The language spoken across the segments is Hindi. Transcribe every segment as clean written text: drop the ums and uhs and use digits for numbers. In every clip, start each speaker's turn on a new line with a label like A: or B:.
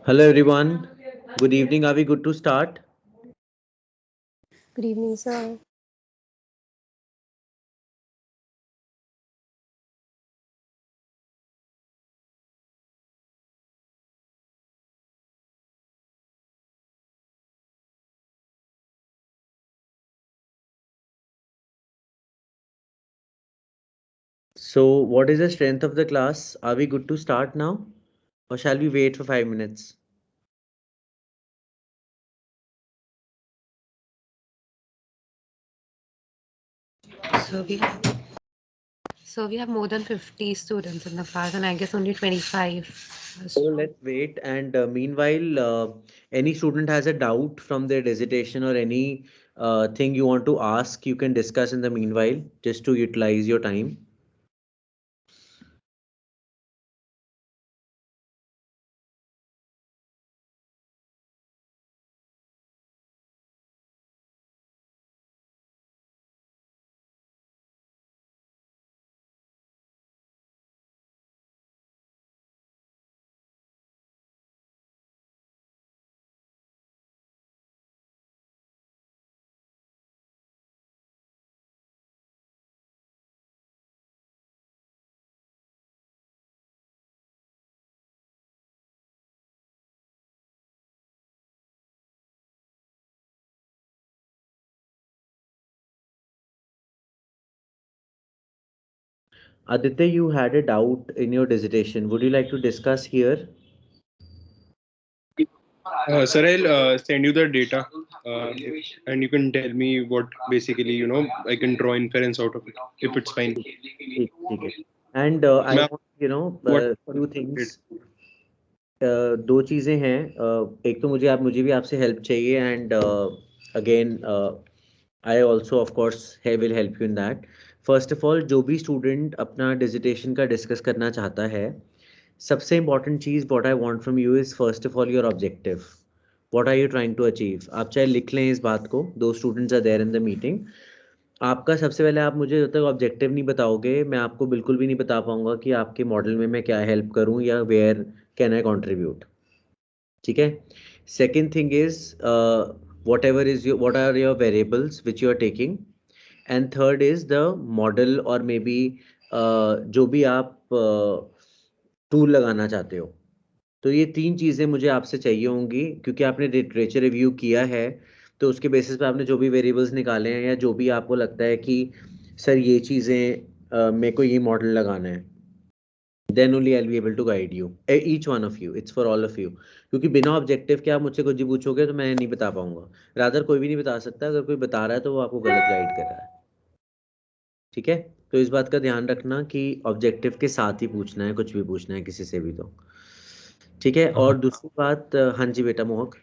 A: Hello everyone. Good evening. Are we good to start?
B: Good evening, sir.
A: So, what is the strength of the class? Are we good to start now? Or shall we wait for 5 minutes?
B: So we have, so we have more than 50 students in the class, and I guess only 25 are
A: So
B: strong.
A: let's wait. And meanwhile, any student has a doubt from their dissertation or any thing you want to ask, you can discuss in the meanwhile, just to utilize your time. Aditya, you had a doubt in your dissertation. Would you like to discuss here?
C: Sir, I'll send you the data, and you can tell me what basically I can draw inference out of it if it's fine.
A: ठीक है. And I
C: मैं
A: want,
C: what
A: few things. दो चीज़ें हैं. एक तो मुझे भी आपसे हेल्प चाहिए and again I also of course will help you in that. First of all, जो भी स्टूडेंट अपना डिजिटेशन का डिस्कस करना चाहता है, सबसे इंपॉर्टेंट चीज़ what I want from you is first of all your objective. What are you trying to achieve? आप चाहे लिख लें इस बात को, दो students are there in the meeting. आपका सबसे पहले, आप मुझे जब तक ऑब्जेक्टिव नहीं बताओगे, मैं आपको बिल्कुल भी नहीं बता पाऊंगा कि आपके मॉडल में मैं क्या हेल्प करूं या वेयर कैन आई कंट्रीब्यूट. ठीक है. Second thing is what are your variables which you are taking. And third is the model और मे बी जो भी आप टूल लगाना चाहते हो. तो ये तीन चीज़ें मुझे आपसे चाहिए होंगी, क्योंकि आपने लिटरेचर रिव्यू किया है. तो उसके बेसिस पे आपने जो भी वेरिएबल्स निकाले हैं या जो भी आपको लगता है कि सर ये चीज़ें मेरे को ये मॉडल लगाना है, then only I will be able to guide you, each one of you, it's for all of you. क्योंकि बिना ऑब्जेक्टिव के आप मुझसे कुछ भी पूछोगे तो मैं नहीं बता पाऊंगा. रादर कोई भी नहीं बता सकता. अगर कोई बता रहा है तो वो आपको गलत गाइड कर रहा है. ठीक है. तो इस बात का ध्यान रखना कि ऑब्जेक्टिव के साथ ही पूछना है, कुछ भी पूछना है किसी से भी. तो ठीक है.
D: हाँ
A: और दूसरी बात, हाँ जी बेटा मोहक.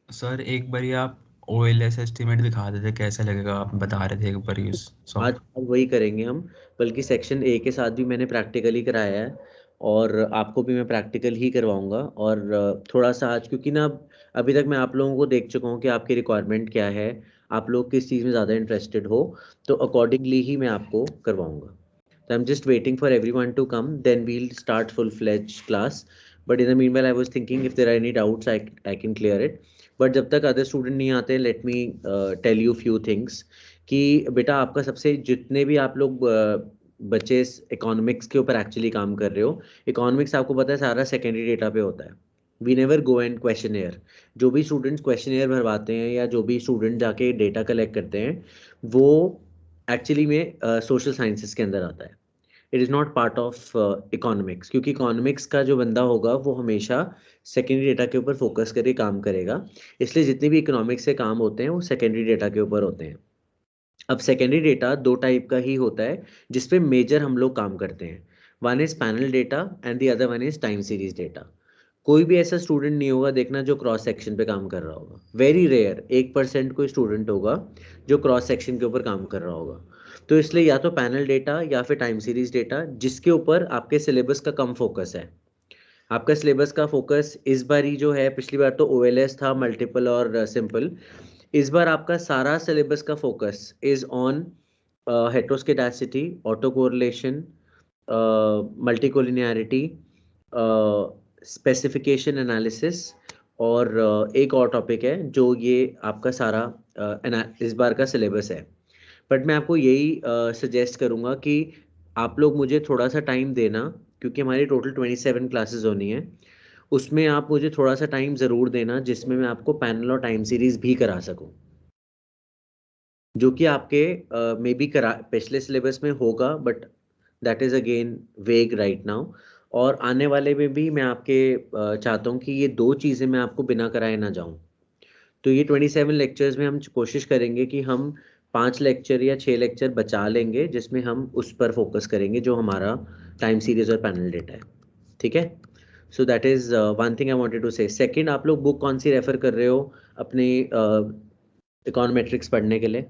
D: सर, एक बारी आप OLS एस्टिमेट दिखा देते कैसा लगेगा, आप बता रहे थे एक बारी उस
A: आज
D: सॉफ्ट.
A: आज वही करेंगे हम. बल्कि सेक्शन ए के साथ भी मैंने प्रैक्टिकली कराया है, और आपको भी मैं प्रैक्टिकल ही करवाऊंगा. और थोड़ा सा आज, क्योंकि ना अभी तक मैं आप लोगों को देख चुका हूँ कि आपकी रिक्वायरमेंट क्या है, आप लोग किस चीज़ में ज़्यादा इंटरेस्टेड हो, तो अकॉर्डिंगली ही मैं आपको करवाऊंगा. तो I am just waiting for everyone to come, then we'll start full fledged class. But in the meanwhile I was thinking if there are any doubts I can clear it. But जब तक अदर स्टूडेंट नहीं आते, let me tell you few things. कि बेटा, आपका सबसे जितने भी आप लोग बच्चे इकोनॉमिक्स के ऊपर एक्चुअली काम कर रहे हो, इकोनॉमिक्स आपको पता है सारा सेकेंडरी डेटा पे होता है. We never go and question air. जो भी स्टूडेंट्स क्वेश्चन एयर भरवाते हैं या जो भी स्टूडेंट जाके डेटा कलेक्ट करते हैं, वो एक्चुअली में सोशल साइंसेस के अंदर आता है. It is not part of economics, क्योंकि इकोनॉमिक्स का जो बंदा होगा वो हमेशा सेकेंडरी डेटा के ऊपर फोकस करके काम करेगा. इसलिए जितने भी इकोनॉमिक्स से काम होते हैं वो सेकेंडरी डेटा के ऊपर होते हैं. अब सेकेंडरी डेटा दो टाइप का ही होता है जिसपे मेजर हम लोग काम करते हैं. One is panel data and the other one is time series data. कोई भी ऐसा स्टूडेंट नहीं होगा देखना जो क्रॉस सेक्शन पे काम कर रहा होगा. वेरी रेयर, 1% कोई स्टूडेंट होगा जो क्रॉस सेक्शन के ऊपर काम कर रहा होगा. तो इसलिए या तो पैनल डेटा या फिर टाइम सीरीज डेटा, जिसके ऊपर आपके सिलेबस का कम फोकस है. आपका सिलेबस का फोकस इस बार ही जो है, पिछली बार तो OLS था, मल्टीपल और सिंपल. इस बार आपका सारा सिलेबस का focus is on heteroscedasticity, autocorrelation, multicollinearity, specification analysis और एक और टॉपिक है जो ये आपका सारा इस बार का सिलेबस है। बट मैं आपको यही सजेस्ट करूँगा कि आप लोग मुझे थोड़ा सा टाइम देना, क्योंकि हमारी टोटल 27 क्लासेस होनी है। उसमें आप मुझे थोड़ा सा टाइम ज़रूर देना जिसमें मैं आपको पैनल और टाइम सीरीज भी करा सकूं, जो कि आपके मे बी करा पिछले सिलेबस में होगा, बट दैट इज़ अगेन वेग राइट नाउ। और आने वाले में भी मैं आपके चाहता हूँ कि ये दो चीज़ें मैं आपको बिना कराए ना जाऊँ। तो ये 27 लेक्चर्स में हम कोशिश करेंगे कि हम 5 लेक्चर या 6 लेक्चर बचा लेंगे जिसमें हम उस पर फोकस करेंगे जो हमारा टाइम सीरीज और पैनल डेटा है। ठीक है? So that is one thing I wanted to say. Second, आप लोग बुक कौन सी रेफर कर रहे हो अपने इकोनॉमेट्रिक्स पढ़ने के लिए,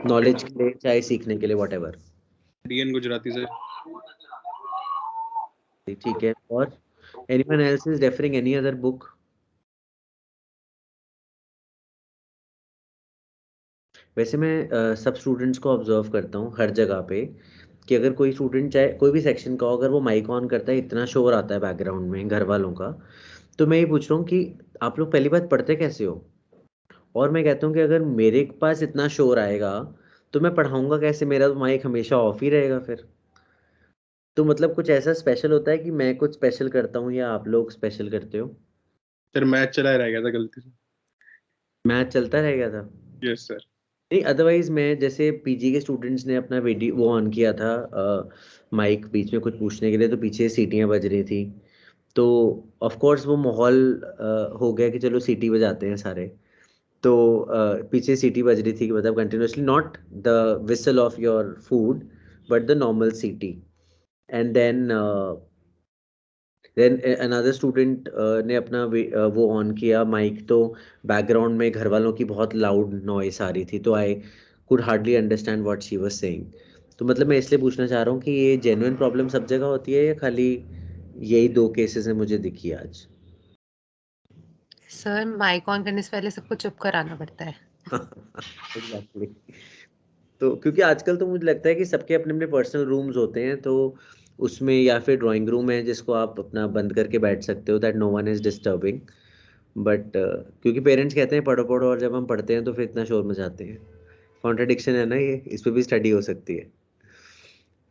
A: नॉलेज के लिए, चाहे सीखने के लिए, whatever?
C: D N Gujarati sir.
A: ठीक है। और anyone else is referring any other book? वैसे मैं सब स्टूडेंट्स को ऑब्जर्व करता हूँ हर जगह पे कि अगर कोई स्टूडेंट चाहे कोई भी सेक्शन का हो, अगर वो माइक ऑन करता है इतना शोर आता है बैकग्राउंड में घर वालों का, तो मैं ये पूछ रहा हूँ कि आप लोग पहली बात पढ़ते कैसे हो? और मैं कहता हूँ कि अगर मेरे पास इतना शोर आएगा तो मैं पढ़ाऊंगा कैसे? मेरा तो माइक हमेशा ऑफ ही रहेगा फिर। तो मतलब कुछ ऐसा स्पेशल होता है कि मैं कुछ स्पेशल करता हूँ या आप लोग स्पेशल करते हो?
C: सर मैच चला रह गया था गलती से।
A: मैच चलता रह गया था?
C: Yes sir.
A: नहीं, अदरवाइज मैं जैसे पीजी के स्टूडेंट्स ने अपना वीडियो वो ऑन किया था माइक बीच में कुछ पूछने के लिए, तो पीछे सीटियां बज रही थी। तो ऑफ कोर्स वो माहौल हो गया कि चलो सीटी बजाते हैं सारे। तो पीछे सीटी बज रही थी कि मतलब continuously, not the whistle of your food but the normal सीटी। एंड देन अनदर स्टूडेंट ने अपना वो ऑन किया माइक, तो बैकग्राउंड में घर वालों की बहुत लाउड नॉइस आ रही थी, तो I could hardly understand what she was saying. तो मतलब मैं इसलिए पूछना चाह रहा हूँ कि ये जेन्युइन प्रॉब्लम सब जगह होती है या खाली यही दो केसेस में मुझे दिखी आज?
B: सर माइक ऑन करने से पहले सबको चुप कराना पड़ता है।
A: एग्जैक्टली। तो क्योंकि आजकल तो मुझे लगता है कि सबके अपने अपने पर्सनल रूम्स होते हैं, तो उसमें या फिर ड्राइंग रूम है जिसको आप अपना बंद करके बैठ सकते हो, that no one is disturbing. But क्योंकि पेरेंट्स कहते हैं पढ़ो पढ़ो, और जब हम पढ़ते हैं तो फिर इतना शोर मचाते हैं। कॉन्ट्रडिक्शन है ना ये, इस पे भी स्टडी हो सकती है।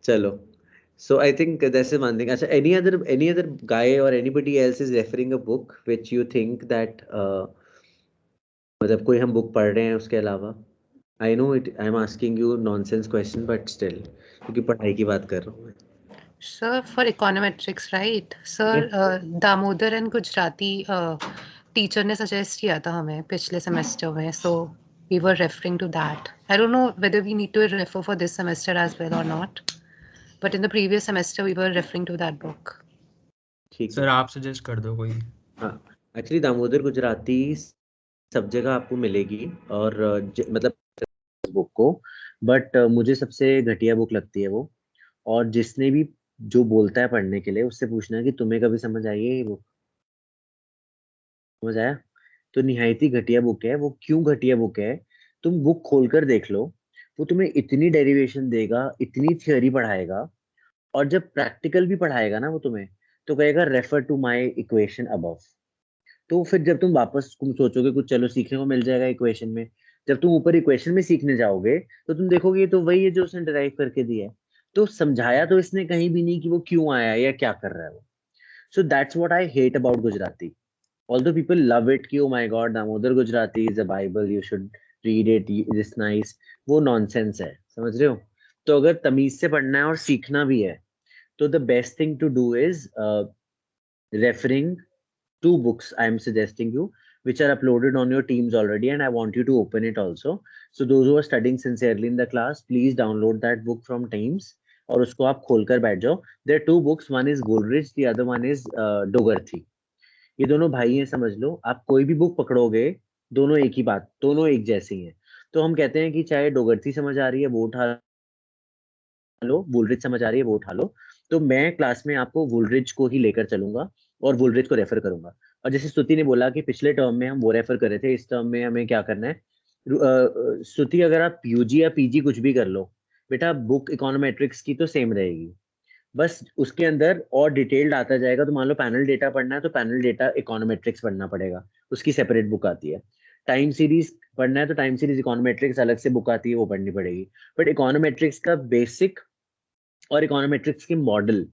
A: चलो, so I think that's one thing. अच्छा, एनी अदर गाय और anybody else is referring a book which you think that मतलब कोई हम बुक पढ़ रहे हैं उसके अलावा? I know it, I am asking you nonsense question but still, क्योंकि पढ़ाई की बात कर रहा हूँ मैं।
B: सर फॉर इकोनॉमेट्रिक्स राइट
A: ठीक
B: सर,
A: है?
B: दामोदर एंड गुजराती टीचर ने सजेस्ट किया था हमें पिछले सेमेस्टर में, so we were referring to that. I don't know whether we need to refer for this semester as well और not, but in the previous semester we were referring to that book.
A: ठीक
D: सर
A: है।
D: आप सजेस्ट कर दो कोई।
A: हाँ, एक्चुअली दामोदर गुजराती सब जगह आपको मिलेगी, और मतलब बुक को, बट मुझे सबसे घटिया बुक लगती है वो। और जिसने भी जो बोलता है पढ़ने के लिए उससे पूछना है कि तुम्हें कभी समझ आई है ये बुक? समझ आया? तो निहायती घटिया बुक है वो। क्यों घटिया बुक है? तुम बुक खोलकर देख लो, वो तुम्हें इतनी डेरिवेशन देगा, इतनी थ्योरी पढ़ाएगा, और जब प्रैक्टिकल भी पढ़ाएगा ना वो तुम्हें, तो कहेगा refer to my equation above. तो फिर जब तुम वापस तुम सोचोगे कुछ चलो सीखने को मिल जाएगा इक्वेशन में, जब तुम ऊपर इक्वेशन में सीखने जाओगे तो तुम देखोगे ये तो वही है जो उसने डिराइव करके दिया है। तो समझाया तो इसने कहीं भी नहीं कि वो क्यों आया है या क्या कर रहा है वो। So that's what I hate about Gujarati. Although people love it कि oh my god Damodar Gujarati is a bible, you should read it, it is nice. वो नॉनसेंस है, समझ रहे हो? तो अगर तमीज से पढ़ना है और सीखना भी है, तो the best thing to do is referring two books I am suggesting you, which are uploaded on your Teams already, and I want you to open it also. So those who are studying sincerely in the class, please download that book from Teams और उसको आप खोल कर बैठ जाओ। There are two books, one is Goldrich, the other one is Dogarty। ये दोनों भाई हैं, समझ लो। आप कोई भी बुक पकड़ोगे, दोनों एक ही बात, दोनों एक जैसी हैं। तो हम कहते हैं कि चाहे डोगर्थी समझ आ रही है वो उठा लो, वुलरिच समझ आ रही है वो उठा लो। तो मैं क्लास में आपको वुलरिच को ही लेकर चलूंगा और वुलरिच को रेफर करूंगा। और जैसे स्तुति ने बोला कि पिछले टर्म में हम वो रेफर कर रहे थे, इस टर्म में हमें क्या करना है? स्तुति, अगर आप यूजी या पीजी कुछ भी कर लो, बेटा बुक इकोनोमेट्रिक्स की तो सेम रहेगी। बस उसके अंदर और डिटेल्ड आता जाएगा। तो मान लो पैनल डेटा पढ़ना है तो पैनल डेटा इकोनोमेट्रिक्स पढ़ना पड़ेगा, उसकी सेपरेट बुक आती है। टाइम सीरीज पढ़ना है तो टाइम सीरीज इकोनोमेट्रिक्स अलग से बुक आती है, वो पढ़नी पड़ेगी। बट इकोनोमेट्रिक्स का बेसिक और इकोनोमेट्रिक्स के मॉडल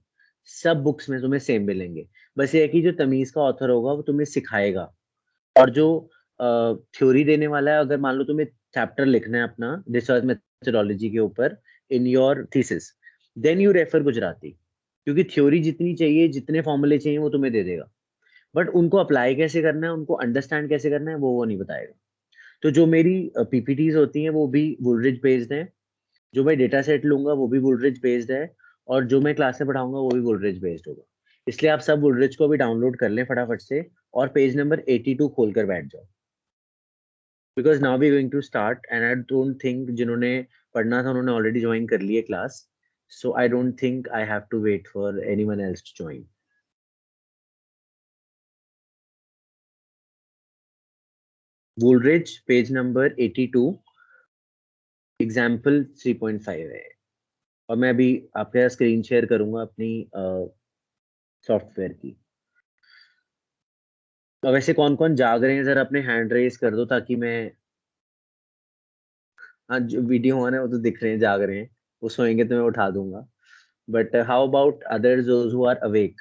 A: सब बुक्स में तुम्हें सेम मिलेंगे। बस ये है कि जो तमीज का ऑथर होगा वो तुम्हें सिखाएगा, और जो थ्योरी देने वाला है, अगर मान लो तुम्हें चैप्टर लिखना है अपना रिसर्च मेथोडोलॉजी के ऊपर in your thesis, then you refer Gujarati, क्योंकि थ्योरी जितनी चाहिए, जितने फॉर्मूले चाहिए वो तुम्हें दे देगा। बट उनको अप्लाई कैसे करना है, उनको अंडरस्टैंड कैसे करना है, वो नहीं बताएगा। तो जो मेरी पीपीटीज होती हैं वो भी वुलरिज बेस्ड है, जो मैं डेटा सेट लूंगा वो भी वुलरिज बेस्ड है, और जो मैं क्लास में पढ़ाऊंगा वो भी वुलरिज बेस्ड होगा। इसलिए आप सब वुलरिज को भी डाउनलोड कर लें फटाफट से, और पेज नंबर 82 खोल कर बैठ जाओ, because now we going to start and I don't think जिन्होंने पढ़ना था उन्होंने ऑलरेडी ज्वाइन कर लिए class, so I don't think I have to wait for anyone else to join. वुलरिज पेज नंबर 82 एग्जाम्पल 3.5 है, और मैं अभी आपके साथ स्क्रीन शेयर करूंगा अपनी सॉफ्टवेयर की। तो वैसे कौन कौन जाग रहे हैं जरा अपने हैंड रेज कर दो, ताकि मैं, हाँ जो वीडियो ऑन है वो तो दिख रहे हैं जाग रहे हैं, वो सोएंगे तो मैं उठा दूंगा। But how about others those who are awake?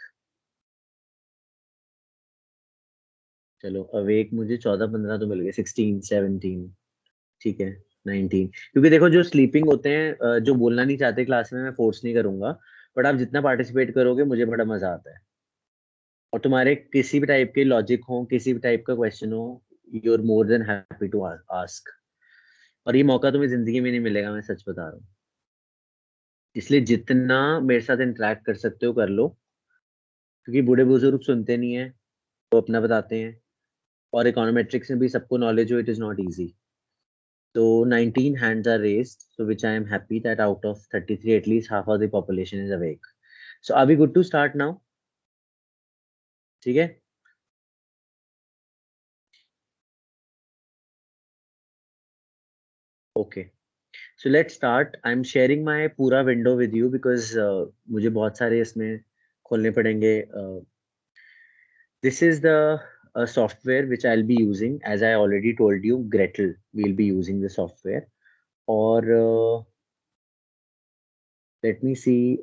A: चलो अवेक मुझे 14-15 तो मिल गए, 16 17, ठीक है 19। क्योंकि देखो जो स्लीपिंग होते हैं, जो बोलना नहीं चाहते क्लास में, मैं फोर्स नहीं करूंगा, बट आप जितना पार्टिसिपेट करोगे मुझे बड़ा मजा आता है। और तुम्हारे किसी भी टाइप के लॉजिक हो, किसी भी टाइप का क्वेश्चन हो, you are more than happy to ask. और ये मौका तुम्हें जिंदगी में नहीं मिलेगा, मैं सच बता रहा हूँ। इसलिए जितना मेरे साथ इंटरेक्ट कर सकते हो कर लो, क्योंकि बूढ़े बुजुर्ग सुनते नहीं है, वो अपना बताते हैं, और इकोनोमेट्रिक्स में भी सबको नॉलेज हो, इट इज नॉट इजी। तो 19 hands are raised, so which I am happy that out of 33 at least half of the population is awake. So are we good to start now? ठीक है। Okay, so let's start. I'm sharing my पूरा window with you because मुझे बहुत सारे इसमें खोलने पड़ेंगे। This is the software which I'll be using, as I already told you, Gretel will be using the software. और let me see.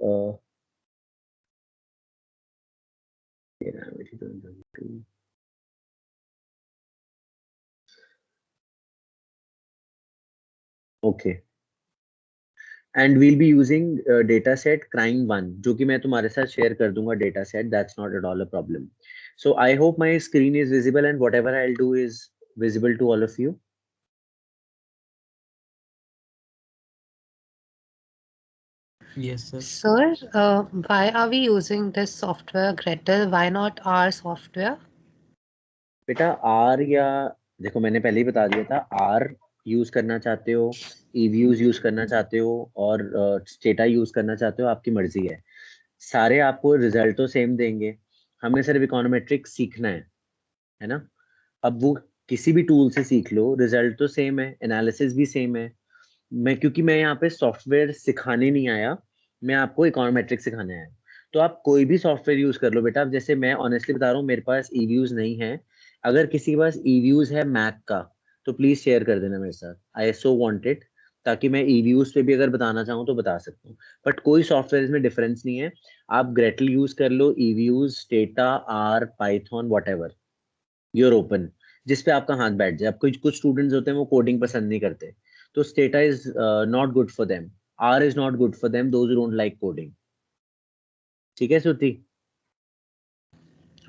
A: Okay. And we'll be using data set crime 1, जो कि मैं तुम्हारे साथ शेयर कर दूंगा data set, that's not at all a problem. So I hope my screen is visible and whatever I do is visible to all of you.
D: Yes, sir.
B: Sir, why are we using this software Gretel? Why not our software?
A: बेटा आर, या देखो मैंने पहले ही बता दिया था, आर यूज करना चाहते हो, ईव्यूज यूज करना चाहते हो, और स्टेटा यूज करना चाहते हो, आपकी मर्जी है। सारे आपको रिजल्ट तो सेम देंगे, हमें सिर्फ इकोनोमेट्रिक्स सीखना है ना। अब वो किसी भी टूल से सीख लो, रिजल्ट तो सेम है, एनालिसिस भी सेम है। मैं क्योंकि मैं यहाँ पे सॉफ्टवेयर सिखाने नहीं आया, मैं आपको इकोनोमेट्रिक्स सिखाने आया। तो आप कोई भी सॉफ्टवेयर यूज कर लो बेटा। अब जैसे मैं ऑनेस्टली बता रहा हूँ, मेरे पास ईव्यूज नहीं है। अगर किसी के पास ईव्यूज है मैक का, तो प्लीज शेयर कर देना मेरे साथ, आई सो वांटेड, ताकि मैं ईव्यूज पे भी अगर बताना चाहूँ तो बता सकता हूँ। बट कोई सॉफ्टवेयर में डिफरेंस नहीं है, आप ग्रेटल यूज कर लो, EViews, Stata, R, Python, whatever, your open, जिस पे आपका हाथ बैठ जाए। अब कुछ स्टूडेंट्स होते हैं वो कोडिंग पसंद नहीं करते, तो Stata is not good for them, R is not good for them, those don't like coding. ठीक है श्रुति?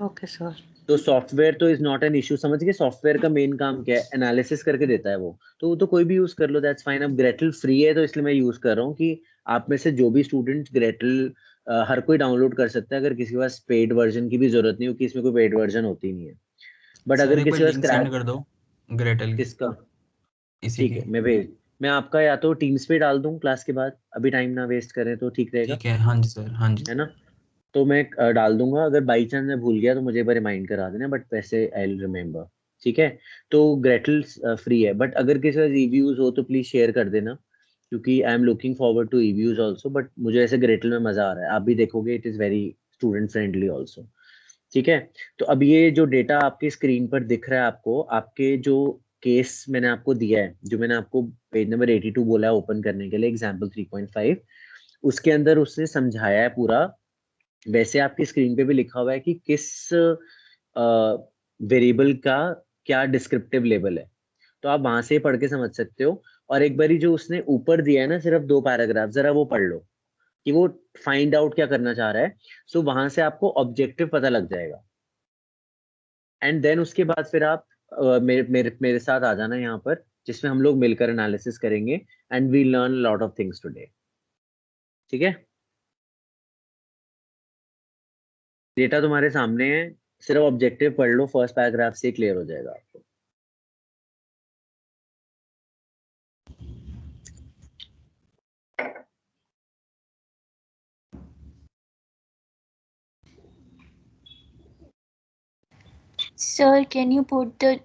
B: Okay, sir.
A: तो सॉफ्टवेयर तो इज नॉट एन इशू, समझ गए? सॉफ्टवेयर का मेन काम क्या है, एनालिसिस करके देता है वो, तो कोई भी यूज कर लो, दैट्स फाइन। अब ग्रेटल फ्री है तो इसलिए मैं यूज कर रहा हूँ कि आप में से जो भी स्टूडेंट ग्रेटल, हर कोई डाउनलोड कर सकता है, अगर किसी के पास पेड वर्जन की भी जरूरत नहीं हो, कि इसमें कोई पेड वर्जन होती नहीं है। बट
D: सर
A: अगर
D: एक बार
A: किसी का
D: लिंक सेंड
A: स्क्रैच,
D: कर दो ग्रेटल की,
A: किसका?
D: इसी
A: ठीक
D: की।
A: है मैं आपका या तो टीम्स पे डाल दूं क्लास के बाद, अभी टाइम ना वेस्ट करें तो ठीक रहेगा,
D: ठीक है, हाँ जी सर, हाँ जी।
A: है ना? तो मैं डाल दूंगा, अगर बाई चांस मैं भूल गया तो मुझे एक बार रिमाइंड करा देना, बट वैसे आई विल रिमेम्बर। ठीक है। तो ग्रेटल फ्री है, बट अगर किसी का रिव्यूज हो तो प्लीज शेयर कर देना। क्योंकि I am looking forward to EViews also, but मुझे ऐसे ग्रेटल में मजा आ रहा है, आप भी देखोगे, it is very student friendly also. ठीक है, तो अब ये जो डेटा आपकी स्क्रीन पर दिख रहा है आपको, आपके जो केस मैंने आपको दिया है, जो मैंने आपको पेज नंबर 82 बोला है ओपन करने के लिए, एग्जाम्पल 3.5, उसके अंदर उसने समझाया है पूरा। वैसे आपकी स्क्रीन पे भी लिखा हुआ है कि किस वेरिएबल का क्या डिस्क्रिप्टिव लेवल है, तो आप वहां से पढ़ के समझ सकते हो। और एक बारी जो उसने ऊपर दिया है ना, सिर्फ 2 पैराग्राफ, जरा वो पढ़ लो कि वो फाइंड आउट क्या करना चाह रहा है। सो वहां से आपको ऑब्जेक्टिव पता लग जाएगा, एंड देन उसके बाद फिर आप मेरे मेरे मेरे साथ आ जाना यहाँ पर, जिसमें हम लोग मिलकर एनालिसिस करेंगे, and we learn lot of things today. ठीक है, डेटा तुम्हारे सामने है, सिर्फ ऑब्जेक्टिव पढ़ लो, फर्स्ट पैराग्राफ से क्लियर हो जाएगा आपको।
E: Sir, can you put the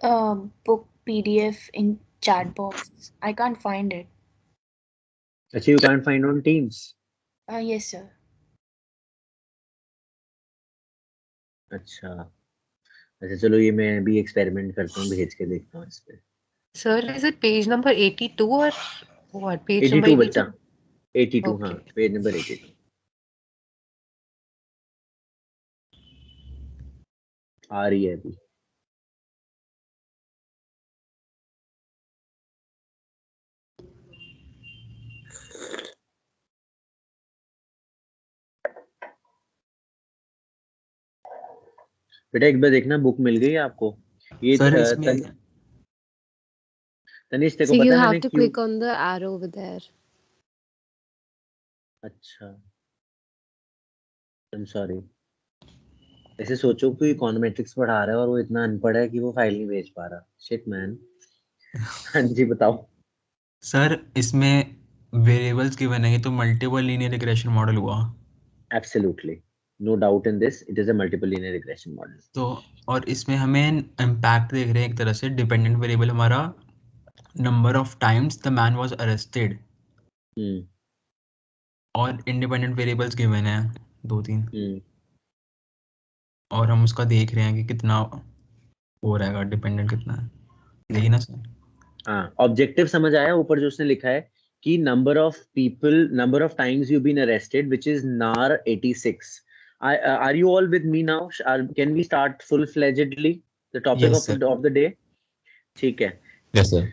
E: book PDF in chat box? I can't find it.
A: अच्छा, you can't find on teams?
E: Yes, sir.
A: अच्छा अच्छा, चलो ये मैं भी एक्सपेरिमेंट करता हूँ, भेज के देखता हूँ इस पे।
B: Sir, is it page number 82 or what? Page number
A: 82
B: 82?
A: बच्चा, 82, हाँ,
B: Okay.
A: पेज नंबर 82 आ रही है अभी। बेटा एक बार देखना, बुक मिल गई है आपको? ये
D: सर इसमें
A: तनिष्क तेरे
F: So
A: को पता
F: you
A: है
F: have
A: मैंने
F: to
A: क्यों?
F: click on the arrow over there.
A: अच्छा, आई एम सॉरी। ऐसे सोचो कि इकोनॉमेट्रिक्स पढ़ा रहा है और वो इतना अनपढ़ है कि वो फाइल नहीं भेज पा रहा। Shit man. हाँ जी, बताओ।
D: सर इसमें वेरिएबल्स गिवन है, ये तो मल्टीपल लीनियर रिग्रेशन मॉडल हुआ।
A: Absolutely, no doubt in this, it is a multiple linear regression model.
D: तो और इसमें हमें इम्पैक्ट देख रहे हैं एक तरह से, डिपेंडेंट वेरिएबल हमारा number of times the man was arrested, और इंडिपेंडेंट वेरिएबल्स गिवन है 2-3, और हम उसका देख रहे हैं कि कितना हो रहेगा, डिपेंडेंट कितना है, यही ना सर?
A: हाँ, ऑब्जेक्टिव समझ आया ऊपर जो उसने लिखा है कि number of people, number of times you been arrested, which is नार 86। Are you all with me now? Can we start full fledgedly the topic
D: yes sir.
A: Of the day? ठीक है,
G: यस सर।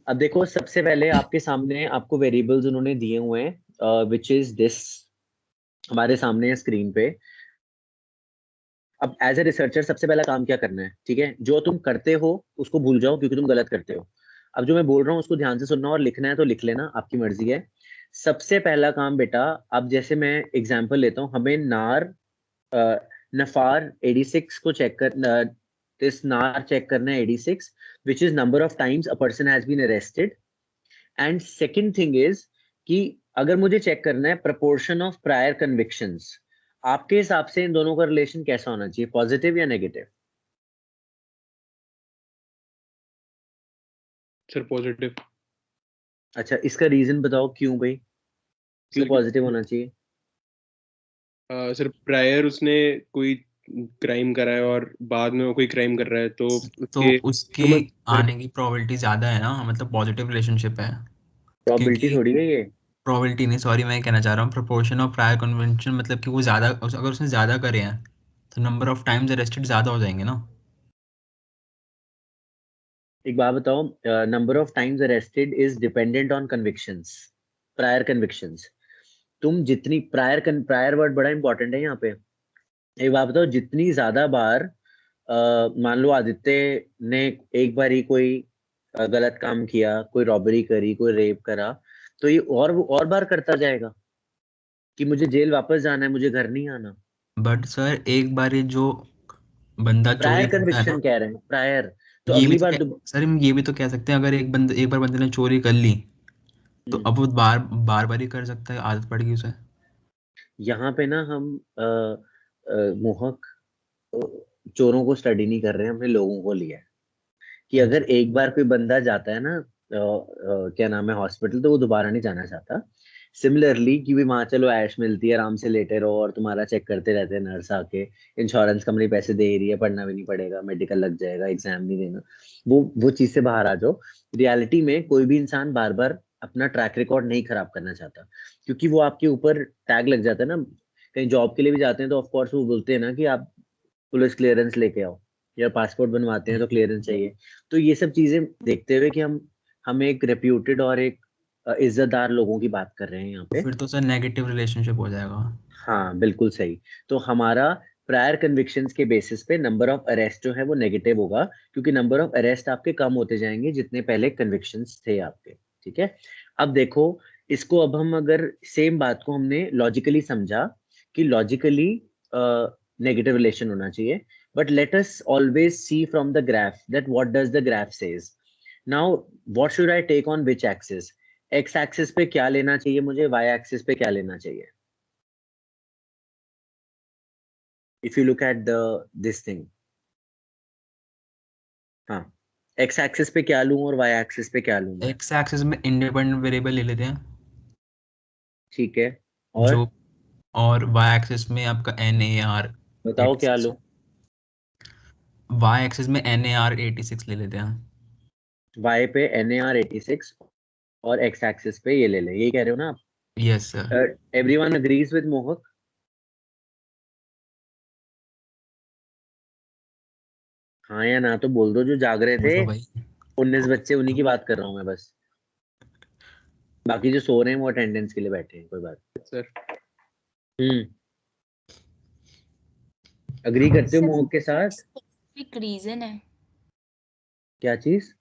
A: अब देखो, सबसे पहले आपके सामने आपको वेरिएबल्स उन्होंने दिए हुए हैं, विच इज दिस, हमारे सामने है स्क्रीन पे। अब एज ए रिसर्चर सबसे पहला काम क्या करना है? ठीक है, जो तुम करते हो उसको भूल जाओ, क्योंकि तुम गलत करते हो। अब जो मैं बोल रहा हूँ उसको ध्यान से सुनना, और लिखना है तो लिख लेना, आपकी मर्जी है। सबसे पहला काम बेटा, अब जैसे मैं एग्जांपल लेता हूँ, हमें नफार 86 को चेक कर, दिस नार चेक करना है 86, which is number of times a person has been arrested. And second thing is कि अगर मुझे चेक करना है प्रपोर्शन ऑफ प्रायर कन्विक्शंस, आपके हिसाब से इन दोनों का रिलेशन कैसा होना चाहिए, पॉजिटिव या नेगेटिव?
C: Sir positive.
A: अच्छा, इसका रीजन बताओ, क्यों भाई, क्यों
C: सर
A: पॉजिटिव होना चाहिए?
C: सर प्रायर उसने कोई क्राइम करा है और बाद में वो कोई क्राइम कर रहा है, तो
D: उसके
C: तो
D: आने की प्रोबेबिलिटी ज़्यादा है ना, मतलब पॉजिटिव रिलेशनशिप है।
A: प्रोबेबिलिटी
D: क्योंकि
A: थोड़ी है ये।
D: प्रोबेबिलिटी नहीं, सॉरी, मैं कहना चाह रहा हूँ प्रोपोर्शन ऑफ प्रायर कन्वेंशन, मतलब कि वो ज़्यादा, अगर उसने ज़्यादा करे हैं तो नंबर ऑफ टाइम्स अरेस्टेड ज़्यादा हो जाएंगे ना।
A: एक बात बताओ, number of times arrested is dependent on convictions, prior convictions. तुम जितनी प्रायर वर्ड बड़ा इंपॉर्टेंट है यहाँ पे। एक बात बताओ, जितनी ज्यादा बार मान लो आदित्य ने एक बार ही कोई गलत काम किया, कोई रॉबरी करी, कोई रेप करा, तो ये और बार करता जाएगा कि मुझे जेल वापस जाना है, मुझे घर नहीं आना।
D: बट सर एक बार ये जो बंदा चोरी
A: प्रायर
D: करता है ना,
A: कन्विक्शन कह रहे हैं, प्रायर। तो
D: ये भी
A: अगली
D: तो
A: बार
D: सर हम ये भी तो कह सकते हैं, अगर एक बार बंदे ने चोरी कर ली तो अब वो बार बार बार ही कर सकता है, आदत पड़ गई उसे।
A: यहाँ पे ना हम मोहक अ, चोरों को स्टडी नहीं कर रहे हैं, हमने लोगों को लिया है कि
D: अच्छा।
A: अगर एक बार कोई बंदा जाता है ना क्या नाम है हॉस्पिटल, तो वो दोबारा नहीं जाना चाहता। सिमिलरली कि भी वहाँ चलो ऐश मिलती है, आराम से लेटे रहो और तुम्हारा चेक करते रहते हैं नर्स आके, इंश्योरेंस कंपनी पैसे दे रही है, पढ़ना भी नहीं पड़ेगा, मेडिकल लग जाएगा, एग्जाम नहीं देना, वो चीज से बाहर आ जाओ। रियलिटी में कोई भी इंसान बार बार अपना ट्रैक रिकॉर्ड नहीं खराब करना चाहता, क्योंकि वो आपके ऊपर टैग लग जाता है ना। कहीं जॉब के लिए भी जाते हैं तो ऑफकोर्स वो बोलते हैं ना कि आप पुलिस क्लियरेंस लेके आओ, या पासपोर्ट बनवाते हैं तो क्लियरेंस चाहिए। तो ये सब चीजें देखते हुए कि हम एक रेप्यूटेड और एक इज्जतदार लोगों की बात कर रहे हैं यहाँ पे।
D: फिर तो सर नेगेटिव रिलेशनशिप हो जाएगा।
A: हाँ बिल्कुल सही। तो हमारा प्रायर कन्विक्शंस के बेसिस पे नंबर ऑफ अरेस्ट जो है वो नेगेटिव होगा, क्योंकि नंबर ऑफ अरेस्ट आपके कम होते जाएंगे जितने पहले कन्विक्शंस थे आपके। ठीक है, अब देखो इसको, अब हम अगर सेम बात को हमने लॉजिकली समझा कि लॉजिकली नेगेटिव रिलेशन होना चाहिए, but let us always see from the graph that what does the graph says. Now what should I take on which axis? X axis पे क्या लेना चाहिए मुझे, वाई एक्सिस पे क्या लेना चाहिए? if you look at this thing, हाँ, x एक्सिस पे क्या लूं और y एक्सिस पे क्या लूं मैं?
D: एक्स एक्सिस में इंडिपेंडेंट वेरिएबल ले लेते हैं
A: ठीक है, और
D: जो, और वाई एक्सिस में आपका NAR
A: बताओ क्या
D: 86,
A: लूं?
D: वाई एक्सिस में NAR 86 ले लेते हैं।
A: y पे NAR 86 और x एक्सिस पे ये ले ले, यही कह रहे हो ना
D: यस सर।
A: आप? एवरीवन अग्रीज विद मोहक? हाँ या ना तो बोल दो, जो जाग रहे थे
D: बोलो भाई।
A: 19 बच्चे, उन्हीं की बात कर रहा हूँ मैं बस, बाकी जो सो रहे हैं वो अटेंडेंस के लिए बैठे हैं, कोई बात।
C: सर
A: हम्म, अग्री करते हो
E: सर
A: मोहक के साथ?
E: स्पेसिफिक रीजन है
A: क्या चीज?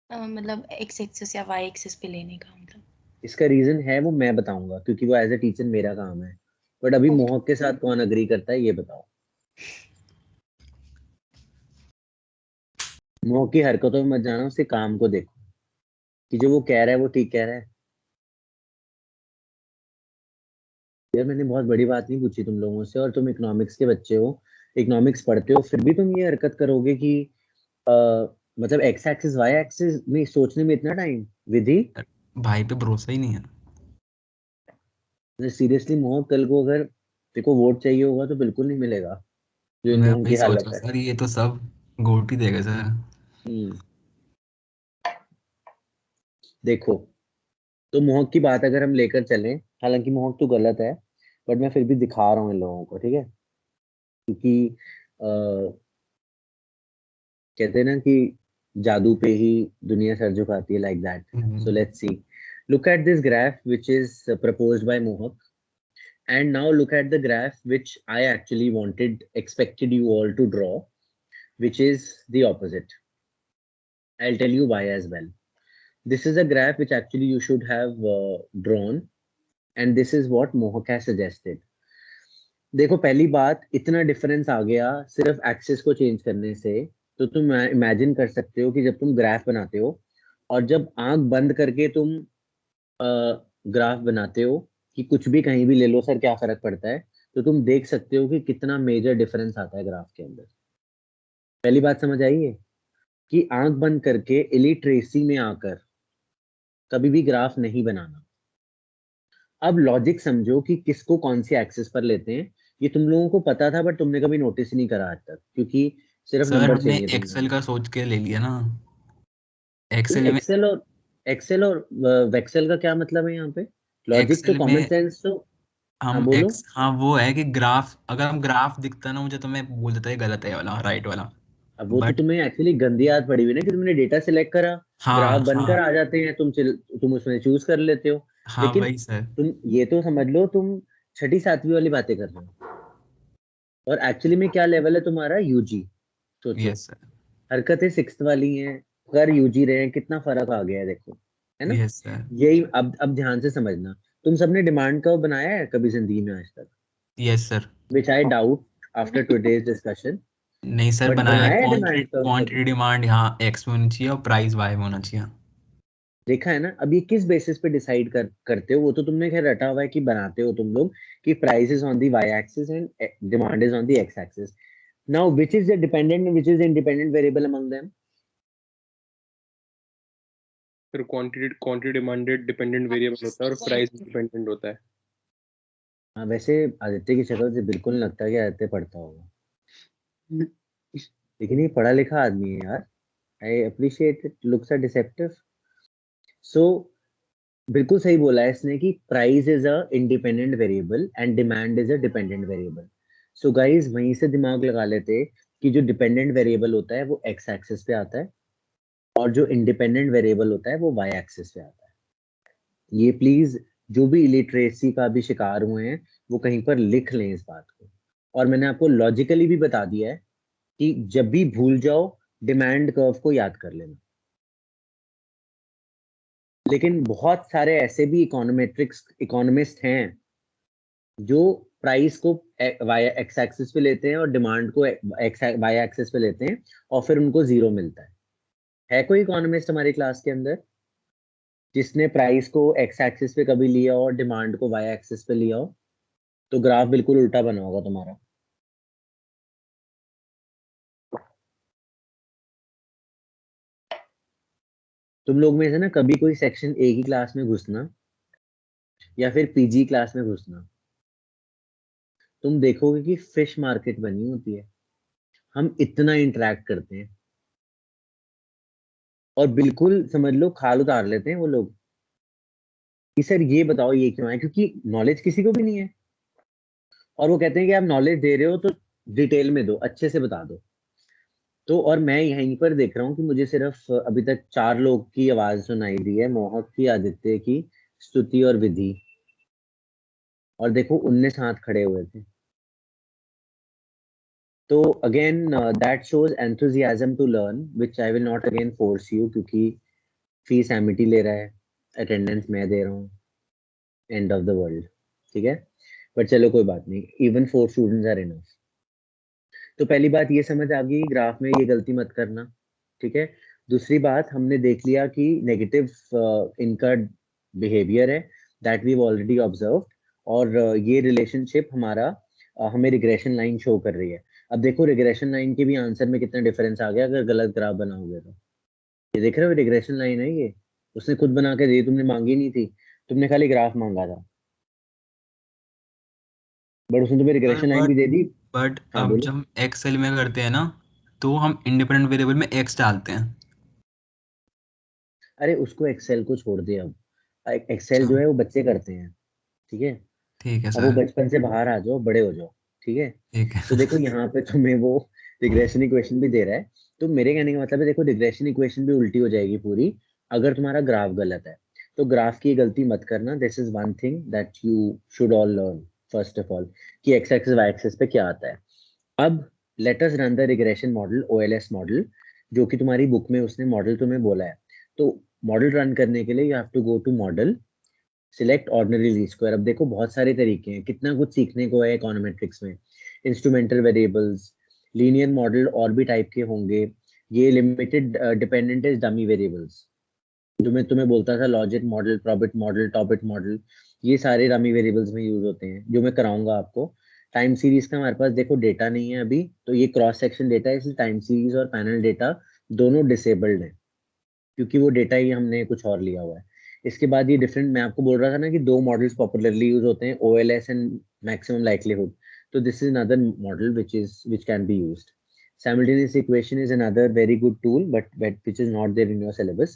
E: मतलब एक्स एक्सिस या वाई एक्सिस पे लेने का मतलब?
A: इसका रीजन है वो मैं बताऊंगा, क्योंकि वो एज ए टीचर मेरा काम है, बट अभी
E: ओके।
A: मोहक के साथ कौन अग्री करता है ये बताओ। मोह की हरकतों में मत जाना, उसके काम को देखो कि जो वो कह रहा है वो ठीक कह रहा है। यार मैंने बहुत बड़ी बात नहीं पूछी तुम लोगों से, और तुम इकोनॉमिक्स के बच्चे हो, इकोनॉमिक्स पढ़ते हो, फिर भी तुम ये हरकत करोगे कि आ, मतलब एक्स एक्सिस वाई एक्सिस में सोचने में इतना टाइम? विधि,
D: भाई पे भरोसा ही नहीं है।
A: सीरियसली मोह, कल को अगर तेरे को वोट चाहिए होगा तो बिल्कुल नहीं मिलेगा, जो इन
D: मैं
A: लोगों की
D: वही सोच
A: हालत
D: रहा हूँ
A: है।
D: सर, ये तो सब गोट ही देगा सर।
A: हम्म, देखो, तो मोहक की बात अगर हम लेकर चलें, हालांकि मोहक तो गलत है, बट मैं फिर भी दिखा रहा हूँ इन लोगों को, ठीक है? क्योंकि कहते हैं ना कि जादू पे ही दुनिया सर झुकाती है, like that. So let's see, look at this graph which is proposed by Mohak, and now look at the graph which I actually expected you all to draw, which is the opposite. I'll tell you why as well. This is a graph which actually you should have drawn, and this is what Mohak has suggested. देखो, पहली बात, इतना डिफरेंस आ गया सिर्फ एक्सिस को चेंज करने से, तो तुम इमेजिन कर सकते हो कि जब तुम ग्राफ बनाते हो और जब आंख बंद करके तुम ग्राफ बनाते हो, कि कुछ भी कहीं भी ले लो सर क्या फर्क पड़ता है, तो तुम देख सकते हो कि कितना मेजर डिफरेंस आता है ग्राफ के अंदर। पहली बात समझ आई है कि आंख बंद करके इलिटरेसी में आकर कभी भी ग्राफ नहीं बनाना। अब लॉजिक समझो कि किसको कौन सी एक्सिस पर लेते हैं। ये तुम लोगों को पता था बट तुमने कभी नोटिस नहीं करा आज तक, क्योंकि सिर्फ
D: सर
A: नंबर
D: हमने
A: चाहिए तुम
D: एक्सेल
A: लोगों
D: का
A: को।
D: सोच के ले लिया ना।
A: तो
D: एक्सेल में,
A: एक्सेल और वेक्सेल का क्या मतलब है यहाँ पे? लॉजिक तो
D: एक्सेल
A: कॉमन
D: में
A: सेंस तो। हाँ
D: हम
A: बोलो।
D: एक्स, हाँ वो है कि ग्राफ, अगर हम ग्राफ दिखता ना मुझे तो मैं बोल देता है गलत है ये वाला, राइट वाला।
A: अब वो तो
D: बट
A: तुम्हें एक्चुअली गंदी आदत पड़ी हुई है ना, कि तुमने डेटा सिलेक्ट करा, ग्राफ
D: हाँ
A: बनकर
D: हाँ
A: आ जाते हैं, तुम उसमें चूज कर लेते हो।
D: हाँ
A: लेकिन
D: वही सर।
A: तुम ये तो समझ लो, तुम छठी सातवीं वाली बातें कर रहे हो, और एक्चुअली में क्या लेवल है तुम्हारा? यूजी। सोचो,
D: यस सर।
A: हरकतें सिक्स्थ वाली हैं, कर यूजी रहे हैं, कितना फर्क आ गया है देखो, है ना?
D: Yes sir.
A: यही, अब ध्यान से समझना। तुम सबने डिमांड कर्व बनाया है कभी जिंदगी में आज तक?
D: Yes sir.
A: Which I doubt after today's discussion.
D: नहीं सर,
A: बट
D: बनाया है।
A: बनाया है
D: क्वांटिटी
A: डिमांड कर्व
D: क्वांटिटी
A: कभी?
D: डिमांड यहाँ एक्स में होनी चाहिए और प्राइस वाई में होना चाहिए।
A: देखा है ना? अब ये किस बेसिस पे डिसाइड करते हो? वो तो तुमने खैर रटा हुआ है कि बनाते हो तुम लोग कि price is on the Y axis and demand is on the X axis. Now which is the dependent, which is independent variable among them?
C: फिर क्वांटिटी डिमांडेड डिपेंडेंट वेरिएबल होता है और प्राइस डिपेंडेंट होता है।
A: हाँ, वैसे आदित्य की शक्ल से बिल्कुल नहीं लगता कि आदित्य पढ़ता होगा, लेकिन ये पढ़ा लिखा आदमी है यार। I appreciate it, looks are deceptive. So बिल्कुल सही बोला है इसने कि price is a independent variable and demand is a dependent variable. So guys वहीं से दिमाग लगा लेते कि जो डिपेंडेंट वेरिएबल होता है वो एक्स एक्सिस पे आता है और जो इंडिपेंडेंट वेरिएबल होता है वो वाई एक्सिस पे आता है। ये प्लीज जो भी इलिटरेसी का भी शिकार हुए हैं वो कहीं पर लिख लें इस बात को। और मैंने आपको लॉजिकली भी बता दिया है कि जब भी भूल जाओ डिमांड कर्व को याद कर लेना। लेकिन बहुत सारे ऐसे भी इकोनॉमिस्ट हैं जो प्राइस को वाई एक्स एक्सिस पे लेते हैं और डिमांड को वाई एक्सिस पे लेते हैं और फिर उनको जीरो मिलता है कोई इकोनॉमिस्ट हमारी क्लास के अंदर जिसने प्राइस को एक्स एक्सिस पे कभी लिया और डिमांड को वाई एक्सिस पे लिया हो? तो ग्राफ बिल्कुल उल्टा बना होगा तुम्हारा। तुम लोग में से ना कभी कोई सेक्शन ए की क्लास में घुसना या फिर पीजी क्लास में घुसना, तुम देखोगे कि फिश मार्केट बनी होती है। हम इतना इंटरेक्ट करते हैं और बिल्कुल समझ लो खाल उतार लेते हैं वो लोग कि सर ये बताओ ये क्यों है, क्योंकि नॉलेज किसी को भी नहीं है और वो कहते हैं कि आप नॉलेज दे रहे हो तो डिटेल में दो, अच्छे से बता दो। तो और मैं यहीं पर देख रहा हूँ कि मुझे सिर्फ अभी तक 4 लोग की आवाज सुनाई दी है, मोहक की, आदित्य की, स्तुति और विधि। और देखो 19 हाथ खड़े हुए थे। तो again that shows enthusiasm to learn which I will not again force you, क्योंकि फीस एमिटी ले रहा है, अटेंडेंस मैं दे रहा हूँ, एंड ऑफ द वर्ल्ड। ठीक है, पर चलो कोई बात नहीं, इवन 4 स्टूडेंट्स आर इनफ। तो पहली बात ये समझ आ गई ग्राफ में ये गलती मत करना। ठीक है, दूसरी बात हमने देख लिया कि नेगेटिव इनका बिहेवियर है, दैट वी ऑलरेडी ऑब्जर्व। और ये रिलेशनशिप हमारा हमें रिग्रेशन लाइन शो कर रही है। अब देखो रिग्रेशन लाइन के भी आंसर में कितना डिफरेंस आ गया अगर गलत ग्राफ बनाओगे तो। ये देख रहे हो रिग्रेशन लाइन है ये, उसने खुद बना के दी, तुमने मांगी नहीं थी, तुमने खाली ग्राफ मांगा था, बट उसने तुम्हें रिग्रेशन लाइन
D: बट
A: भी दे दी।
D: बट
A: हाँ
D: अब
A: बोलो।
D: जब एक्सेल में करते हैं ना तो हम इंडिपेंडेंट वेरिएबल में एक्स डालते हैं।
A: अरे उसको एक्सेल को छोड़ दे अब, एक्सेल
D: अच्छा,
A: जो है वो बच्चे करते हैं। ठीक है,
D: ठीक है
A: अब वो
D: सर।
A: बचपन से बाहर आ जाओ, बड़े हो जाओ। ठीक है,
D: ठीक
A: तो
D: है।
A: देखो यहाँ पे तुम्हें वो रिग्रेशन इक्वेशन भी दे रहा है। तो मेरे कहने का मतलब है देखो रिग्रेशन इक्वेशन भी उल्टी हो जाएगी पूरी अगर तुम्हारा ग्राफ गलत है। तो ग्राफ की गलती मत करना, this is one thing that you should all learn first of all, कि एक्स एक्सिस वाई एक्सिस पे क्या आता है। अब let us run the regression model, OLS model, जो कि तुम्हारी बुक में उसने मॉडल तुम्हें बोला है। तो मॉडल रन करने के लिए you have to go to model, select ordinary least square. अब देखो बहुत सारे तरीके हैं, कितना कुछ सीखने को है इकोनोमेट्रिक्स में, इंस्ट्रूमेंटल वेरिएबल्स, लीनियर मॉडल और भी टाइप के होंगे। ये limited dependent is dummy variables, जो मैं तुम्हें बोलता था, logic model, probit model, टॉबिट model, ये सारे डमी वेरिएबल्स में यूज होते हैं, जो मैं कराऊंगा आपको। टाइम सीरीज का हमारे पास देखो डेटा नहीं है अभी, तो ये क्रॉस सेक्शन डेटा है, इसलिए टाइम सीरीज और पैनल डेटा दोनों डिसेबल्ड है, क्योंकि वो डेटा ही हमने कुछ और लिया हुआ है। इसके बाद ये डिफरेंट, मैं आपको बोल रहा था ना कि 2 मॉडल्स पॉपुलरली यूज होते हैं, ओएलएस एंड मैक्सिमम लाइक्लीहुड। तो this is another model which can be used. Simultaneous equation is another very good tool, but which is not there in your syllabus.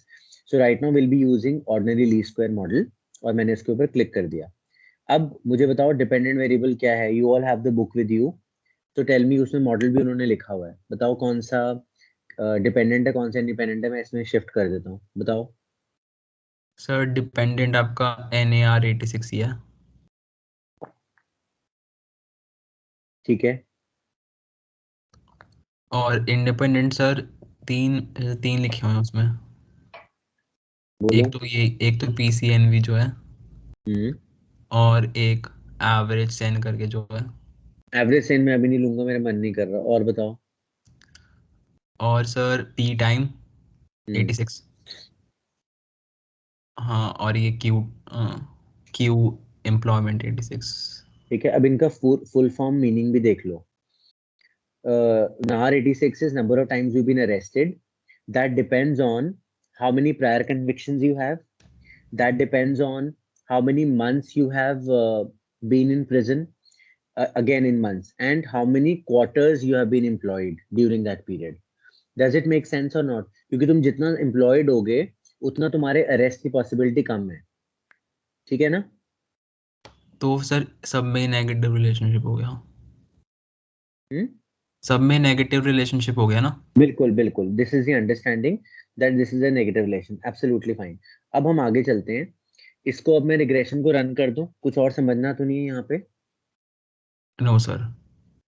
A: So right now we'll be using ordinary least square model, और मैंने इसके ऊपर क्लिक कर दिया। अब मुझे बताओ डिपेंडेंट वेरिएबल क्या है, you all have the book with you, तो टेल मी, उसमें मॉडल भी उन्होंने लिखा हुआ है, बताओ कौन सा डिपेंडेंट है कौन सा इंडिपेंडेंट है। मैं इसमें शिफ्ट कर देता हूँ, बताओ।
D: सर डिपेंडेंट आपका NAR86 ही है।
A: ठीक है,
D: और इंडिपेंडेंट सर तीन तीन लिखे हुए हैं उसमें।
A: बोलो।
D: एक तो PCNV जो है,
A: हम्म,
D: और एक एवरेज सेन करके जो है,
A: एवरेज सेन मैं अभी नहीं लूंगा, मेरा मन नहीं कर रहा, और बताओ।
D: और सर T टाइम
A: हम्म,
D: 86। हाँ, और ये क्यू एम्प्लॉयमेंट 86।
A: ठीक है, अब इनका फुल फॉर्म मीनिंग भी देख लो। NAR 86 is number of times you've been arrested, that depends on how many prior convictions you have. That depends on how many months you have been in prison, again in months, and how many quarters you have been employed during that period. Does it make sense or not? क्योंकि तुम जितना employed होगे उतना तुम्हारे arrest की possibility कम है, ठीक है ना?
D: तो सर सब में नेगेटिव रिलेशनशिप हो गया, सब में नेगेटिव रिलेशनशिप हो गया ना?
A: बिल्कुल बिल्कुल, this is the understanding that this is a negative relation, absolutely fine. अब हम आगे चलते हैं, इसको अब मैं रिग्रेशन को रन कर दूं, कुछ और समझना तो नहीं है यहाँ पे?
D: No sir.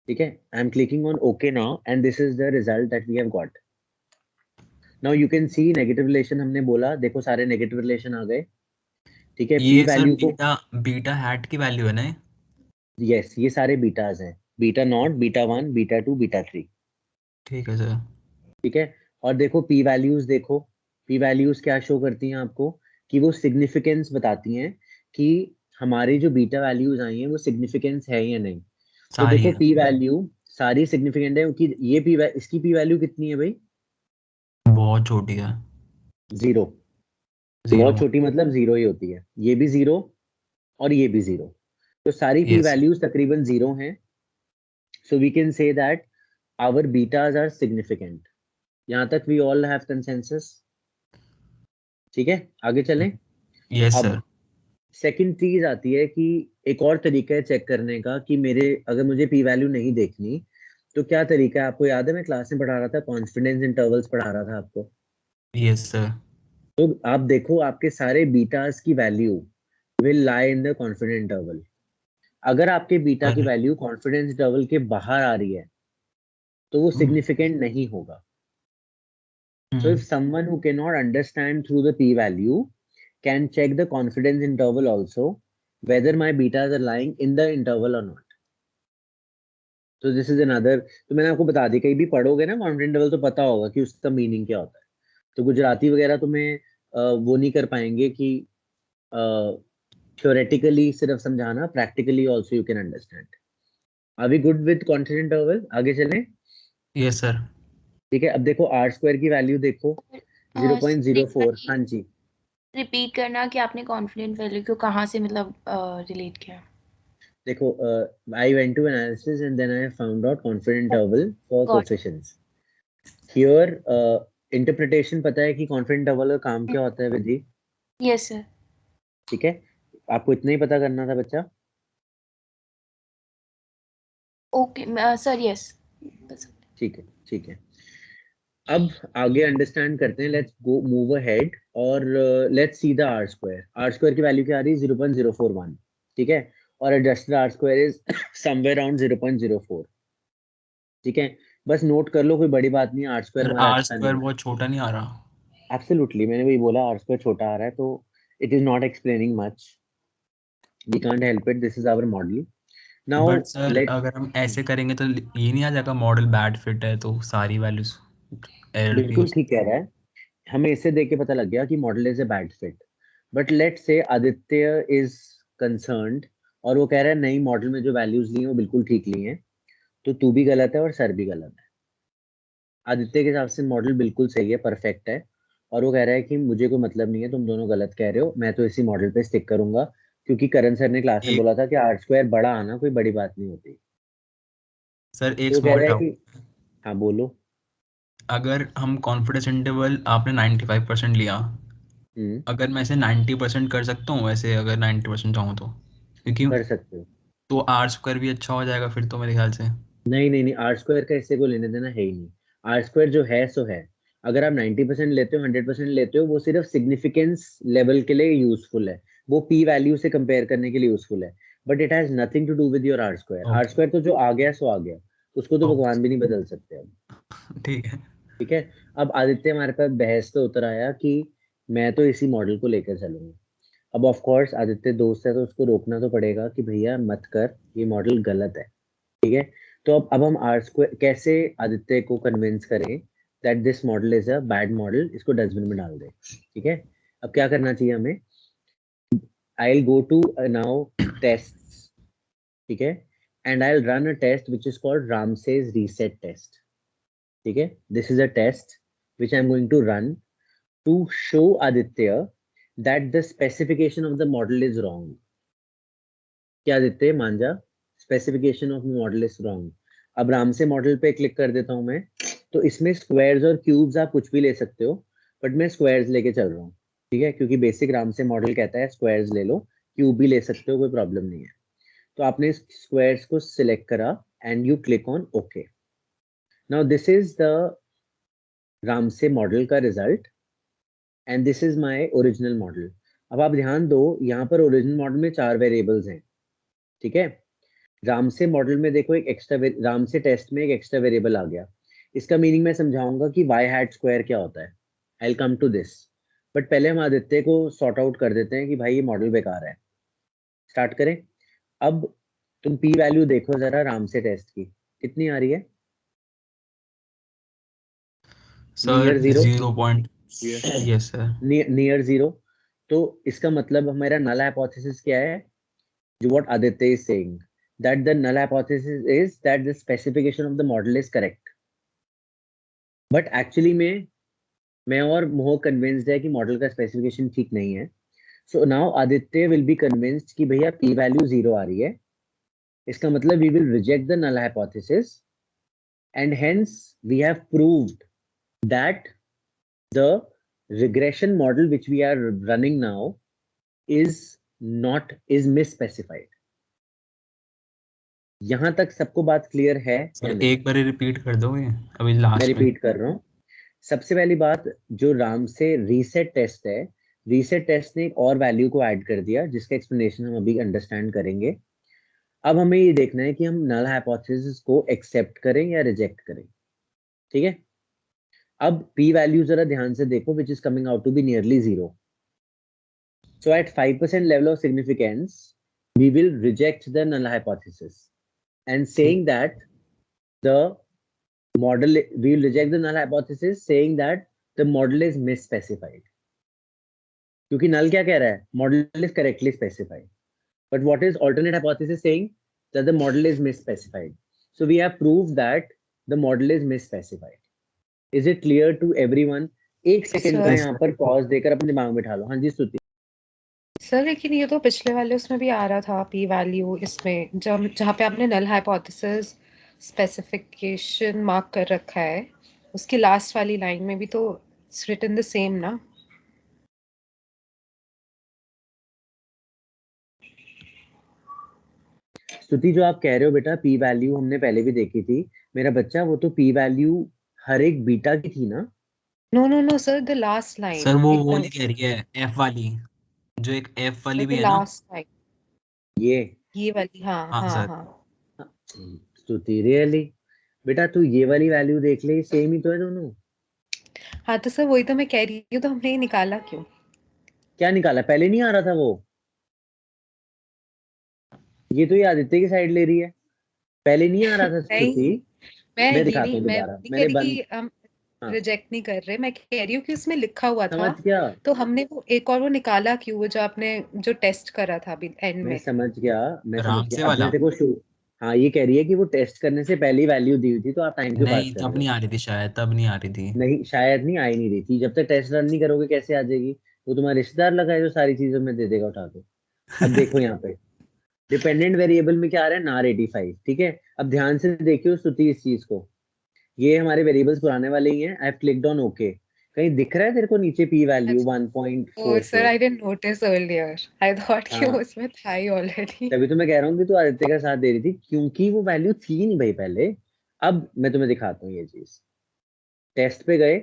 A: ठीक है, I am clicking on okay now and this is the result that we have got. Now you can see negative relation हमने बोला, देखो सारे नेगेटिव रिलेशन आ गए, ठीक है। पी
D: ये सर
A: वैल्यू को,
D: बीटा बीटा हैट की वैल्यू है ना ये?
A: यस ये सारे बीटाज हैं, beta not, beta 1, beta 2, beta 3,
D: ठीक है सर।
A: ठीक है। और देखो पी वैल्यूज, देखो पी वैल्यूज क्या शो करती हैं आपको, कि वो सिग्निफिकेंस बताती हैं कि हमारी जो बीटा वैल्यूज आई हैं वो सिग्निफिकेंस है या नहीं। तो
D: सारी
A: देखो
D: है।
A: पी वैल्यू सारी सिग्निफिकेंट है, क्योंकि ये इसकी पी वैल्यू कितनी है भाई?
D: बहुत छोटी है।
A: 0।
D: जीरो।
A: बहुत छोटी मतलब 0 ही होती है, ये भी 0 और ये भी 0, तो सारी पी
D: यस।
A: वैल्यूज तकरीबन 0 हैं। So we can say that our betas are significant. यहाँ तक वी ऑल हैव कंसेंसस, ठीक है। आगे चलें।
D: यस
A: अब
D: सर।
A: सेकंड चीज आती है कि एक और तरीका है चेक करने का कि मेरे, अगर मुझे पी वैल्यू नहीं देखनी तो क्या तरीका है? आपको याद है मैं क्लास में पढ़ा रहा था, कॉन्फिडेंस इंटरवल्स पढ़ा रहा था आपको।
D: Yes sir.
A: तो आप देखो आपके सारे बीटास की value will lie in the confidence interval. अगर आपके बीटा की
D: सर
A: वैल्यू कॉन्फिडेंस इंटरवल के बाहर आ रही है तो वो सिग्निफिकेंट नहीं होगा। So if someone who cannot understand through the p-value can check the confidence interval also, whether my betas are lying in the interval or not. So this is another, तो मैंने आपको बता दी, कहीं भी पढ़ोगे ना कॉन्फिडेंस इंटरवल तो पता होगा कि उसका मीनिंग क्या होता है। तो गुजराती वगैरह तुम्हें वो नहीं कर पाएंगे कि थ्योरेटिकली सिर्फ समझाना, practically also you can understand. Are we good with confidence interval? आगे चलें।
D: Yes sir.
A: ठीक है, अब देखो आर स्क्वायर की वैल्यू देखो 0.04। हाँ जी,
E: रिपीट करना कि आपने कॉन्फिडेंट वैल्यू को कहाँ से मतलब रिलेट किया।
A: देखो I went to analysis and then I found out confident interval for
E: Got it.
A: coefficients. Here interpretation पता है कि confident interval का काम क्या होता है विधि?
E: Yes sir.
A: ठीक है, आपको इतना ही पता करना था बच्चा?
E: Okay sir, yes.
A: ठीक है ठीक है। अब आगे अंडरस्टैंड करते हैं, लेट्स गो मूव अहेड और let's see the R square. R square की वैल्यू क्या आ रही है? 0.041, ठीक है। और adjusted R square is somewhere around 0.04, ठीक है। बस नोट कर लो, कोई बड़ी बात नहीं है, आर स्क्वायर
D: सर
A: हमारा
D: आर
A: अच्छा नहीं
D: स्क्वायर
A: है।
D: बहुत छोटा नहीं आ रहा?
A: एब्सोल्युटली, मैंने वही बोला, आर स्क्वायर छोटा आ रहा है, तो it is not explaining much, we can't help it, this is our model. Now
D: but sir
A: let,
D: अगर हम ऐसे करेंगे तो ये नहीं आ जाएगा मॉडल बैड फिट है तो सारी वैल्यूज एरर हो
A: बिल्कुल ठीक कह रहा है, हमें इससे देख के पता लग गया कि model is a bad fit. But let से आदित्य इज कंसर्न्ड और वो कह रहा है नहीं, मॉडल में जो वैल्यूज ली हैं वो बिल्कुल ठीक ली हैं, तो तू भी गलत है और सर भी गलत है। आदित्य के हिसाब से मॉडल बिल्कुल सही है, परफेक्ट है, और वो कह रहा है कि मुझे कोई मतलब नहीं है, तुम दोनों गलत कह रहे हो, मैं तो इसी मॉडल पे स्टिक करूंगा, क्योंकि करण सर ने क्लास में
D: एक
A: बोला था कि आर स्क्वायर बड़ा आना कोई बड़ी बात नहीं होती।
D: सर एक
A: तो वो कह
D: स्मॉल
A: रहा है
D: डाउट।
A: कि, हाँ बोलो।
D: अगर हम कॉन्फिडेंस इंटरवल आपने 95% लिया,
A: हम्म,
D: अगर मैं इसे 90% कर सकता हूँ वैसे, अगर 90% चाहूँ तो, क्योंकि
A: कर सकते हो।
D: तो आर स्क्वायर भी अच्छा हो जाएगा फिर तो मेरे ख्याल से।
A: नहीं नहीं नहीं, आर स्क्वायर का इससे कोई लेने देना है ही नहीं। आर स्क्वायर जो है सो है, अगर आप 90% लेते हो, 100% लेते हो, वो सिर्फ सिग्निफिकेंस लेवल के लिए यूजफुल है, वो पी वैल्यू से कंपेयर करने के लिए यूजफुल है, but it has nothing to do with your R square. R
D: okay.
A: Square तो जो आ गया सो आ गया, उसको तो
D: ओके
A: भगवान भी नहीं बदल सकते अब,
D: ठीक है।
A: ठीक है। अब आदित्य हमारे पास बहस पे उतर आया कि मैं तो इसी मॉडल को लेकर चलूंगा। अब ऑफ कोर्स आदित्य दोस्त है तो उसको रोकना तो पड़ेगा कि भैया मत कर, ये मॉडल गलत है, ठीक है। तो अब हम आर स्क्वायर कैसे आदित्य को कन्विंस करें that this model is a bad model, इसको डस्टबिन में डाल दे, ठीक है। अब क्या करना चाहिए हमें? I will go to now test, ठीक है, and I will run a test which is called Ramsey's reset test, ठीक है। This is a test which I am going to run to show Aditya that the specification of the model is wrong. क्या आदित्य मान जा, specification of the model is wrong. अब राम से मॉडल पे क्लिक कर देता हूं मैं, तो इसमें स्क्वायर्स और क्यूब्स आप कुछ भी ले सकते हो, बट मैं स्क्वायर्स लेके चल रहा हूँ, ठीक है, क्योंकि बेसिक राम से मॉडल कहता है स्क्वायर्स ले लो, क्यूब भी ले सकते हो, कोई प्रॉब्लम नहीं है. तो आपने स्क्वायर्स को सिलेक्ट करा and you click on okay. Now this is the Ram से मॉडल का result and this is my original model. अब आप ध्यान दो, यहाँ पर ओरिजिनल मॉडल में 4 वेरिएबल्स हैं, ठीक है. राम से मॉडल में देखो एक एक्स्ट्रा, राम से टेस्ट में एक एक्स्ट्रा वेरिएबल आ गया. इसका मीनिंग मैं समझाऊंगा कि वाई हैट स्क्वायर क्या होता है. I will come to this, but पहले हम आदित्य को सॉर्ट आउट कर देते हैं कि भाई ये मॉडल बेकार है. स्टार्ट करें. अब तुम पी वैल्यू देखो जरा राम से टेस्ट की, कितनी आ रही है
D: sir?
A: Near 0.
D: 0. Yes sir.
A: Near 0. तो इसका मतलब हमारा नल हाइपोथेसिस क्या है, जो what Aditya is saying, that the null hypothesis is that the specification of the model is correct. But actually में मैं और मोह कन्विंस्ड है कि मॉडल का स्पेसिफिकेशन ठीक नहीं है. So now Aditya will be convinced कि भैया p वैल्यू 0 आ रही है. इसका मतलब we will reject the null hypothesis and hence we have proved that the regression model which we are running now is misspecified. यहाँ तक सबको बात क्लियर है?
D: सर एक बार रिपीट कर दोगे अभी लास्ट
A: मैं
D: में?
A: रिपीट कर रहा हूँ. सबसे पहली बात, जो राम से रीसेट टेस्ट है, रीसेट टेस्ट ने एक और वैल्यू को ऐड कर दिया जिसका एक्सप्लेनेशन हम अभी अंडरस्टैंड करेंगे. अब हमें ये देखना है कि हम नल हाइपोथेसिस को एक्सेप्ट करें या रिजेक्ट करें, ठीक है. अब पी वैल्यू जरा ध्यान से देखो, which is coming out to be nearly 0. So at 5% level of significance we will reject the null hypothesis and saying that the model, we will reject the null hypothesis saying that the model is misspecified. क्योंकि null क्या कह रहा है, model is correctly specified. But what is alternate hypothesis saying? That the model is misspecified. So we have proved that the model is misspecified. Is it clear to everyone? एक सेकंड का यहाँ पर पॉज देकर अपने दिमाग में बिठा लो. हाँ जी स्तुति.
B: सर लेकिन ये तो पिछले वाले उसमें भी आ रहा था पी वैल्यू, इसमें जहाँ पे आपने नल हाइपोथेसिस स्पेसिफिकेशन मार्क कर रखा है, उसकी लास्ट वाली लाइन में भी तो इट्स रिटन द सेम ना.
A: स्तुति जो आप कह रहे हो बेटा, पी वैल्यू हमने पहले भी देखी थी मेरा बच्चा, वो तो पी वैल्यू हर एक बीटा की थी ना.
B: No sir, the last line.
D: Sir वो वाली कह रही है, एफ वाली, जो एक एफ वाली भी है ना,
B: लास्ट लाइन ये वाली. हाँ
D: हाँ
B: हाँ
D: सर.
B: हाँ.
A: स्तुति रियली बेटा, तू ये वाली वैल्यू देख ले, सेम ही तो है दोनों.
B: हाँ तो सर वही तो मैं कह रही हूँ, तो हमने ये निकाला क्यों?
A: क्या निकाला? पहले नहीं आ रहा था वो. ये तो ये आदित्य की साइड ले रही है, पहले नहीं आ रहा था स्तुति. मैं दिखाता हूँ दोबारा. मैंने बंद,
B: रिजेक्ट नहीं कर रहे, मैं कह रही हूँ कि उसमें लिखा हुआ था,
A: समझ गया.
B: तो हमने वो एक और वो निकाला क्यों, वो जो आपने जो टेस्ट करा था अभी एंड में.
A: मैं समझ गया.
D: राम से वाला.
A: देखो शो, हाँ ये कह रही है कि वो टेस्ट करने से पहली वैल्यू दी हुई थी, तो आप टाइम के पास
D: नहीं, तब नहीं आ रही थी शायद, तब नहीं आ रही थी.
A: नहीं शायद नहीं, आई नहीं रही थी. जब तक टेस्ट रन नहीं करोगे कैसे आ जाएगी? वो तुम्हारा रिश्तेदार लगा है जो सारी चीजों में दे देगा उठा के. अब देखो यहाँ पे डिपेंडेंट वेरिएबल में क्या आ रहा है, नार 85, ठीक है. अब ध्यान से देखियो स्तुति इस चीज को, ये हमारे वेरिएबल्स पुराने वाले ही हैं. I have clicked on okay. कहीं दिख रहा है तेरे को नीचे P value 1.44?
B: Sir I didn't notice earlier, I thought कि वो उसमें था ही ऑलरेडी.
A: तभी तो मैं कह रहा हूँ कि तू आदित्य का साथ दे रही थी, क्योंकि वो वैल्यू थी नहीं भाई पहले. अब मैं तुम्हें दिखाता हूँ ये चीज. टेस्ट पे गए,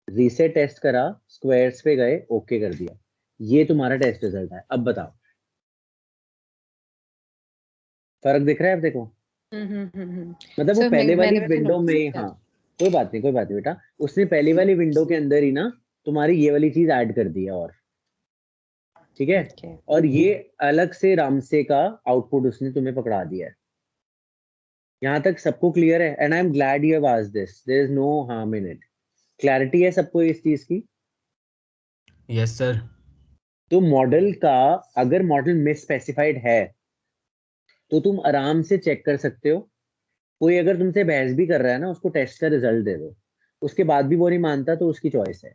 A: रीसेट टेस्ट करा, स्क्वायर्स पे गए, ओके कर दिया, ये तुम्हारा टेस्ट रिजल्ट है. अब बताओ फर्क दिख रहा है? अब देखो मतलब वो पहले वाली विंडो में, हाँ कोई बात नहीं बेटा, उसने पहली वाली विंडो के अंदर ही ना तुम्हारी ये वाली चीज ऐड कर दी है, और ठीक है. और ये अलग से रामसे का आउटपुट उसने तुम्हें पकड़ा दिया है. यहाँ तक सबको क्लियर है? And I am glad you have asked this, there is no harm in it. Clarity है सबको इस चीज की?
D: Yes sir.
A: तो मॉडल का, अगर मॉडल मिस स्पेसिफाइड है तो तुम आराम से चेक कर सकते हो. कोई अगर तुमसे बहस भी कर रहा है ना, उसको टेस्ट का रिजल्ट दे दो, उसके बाद भी वो नहीं मानता तो उसकी चॉइस है.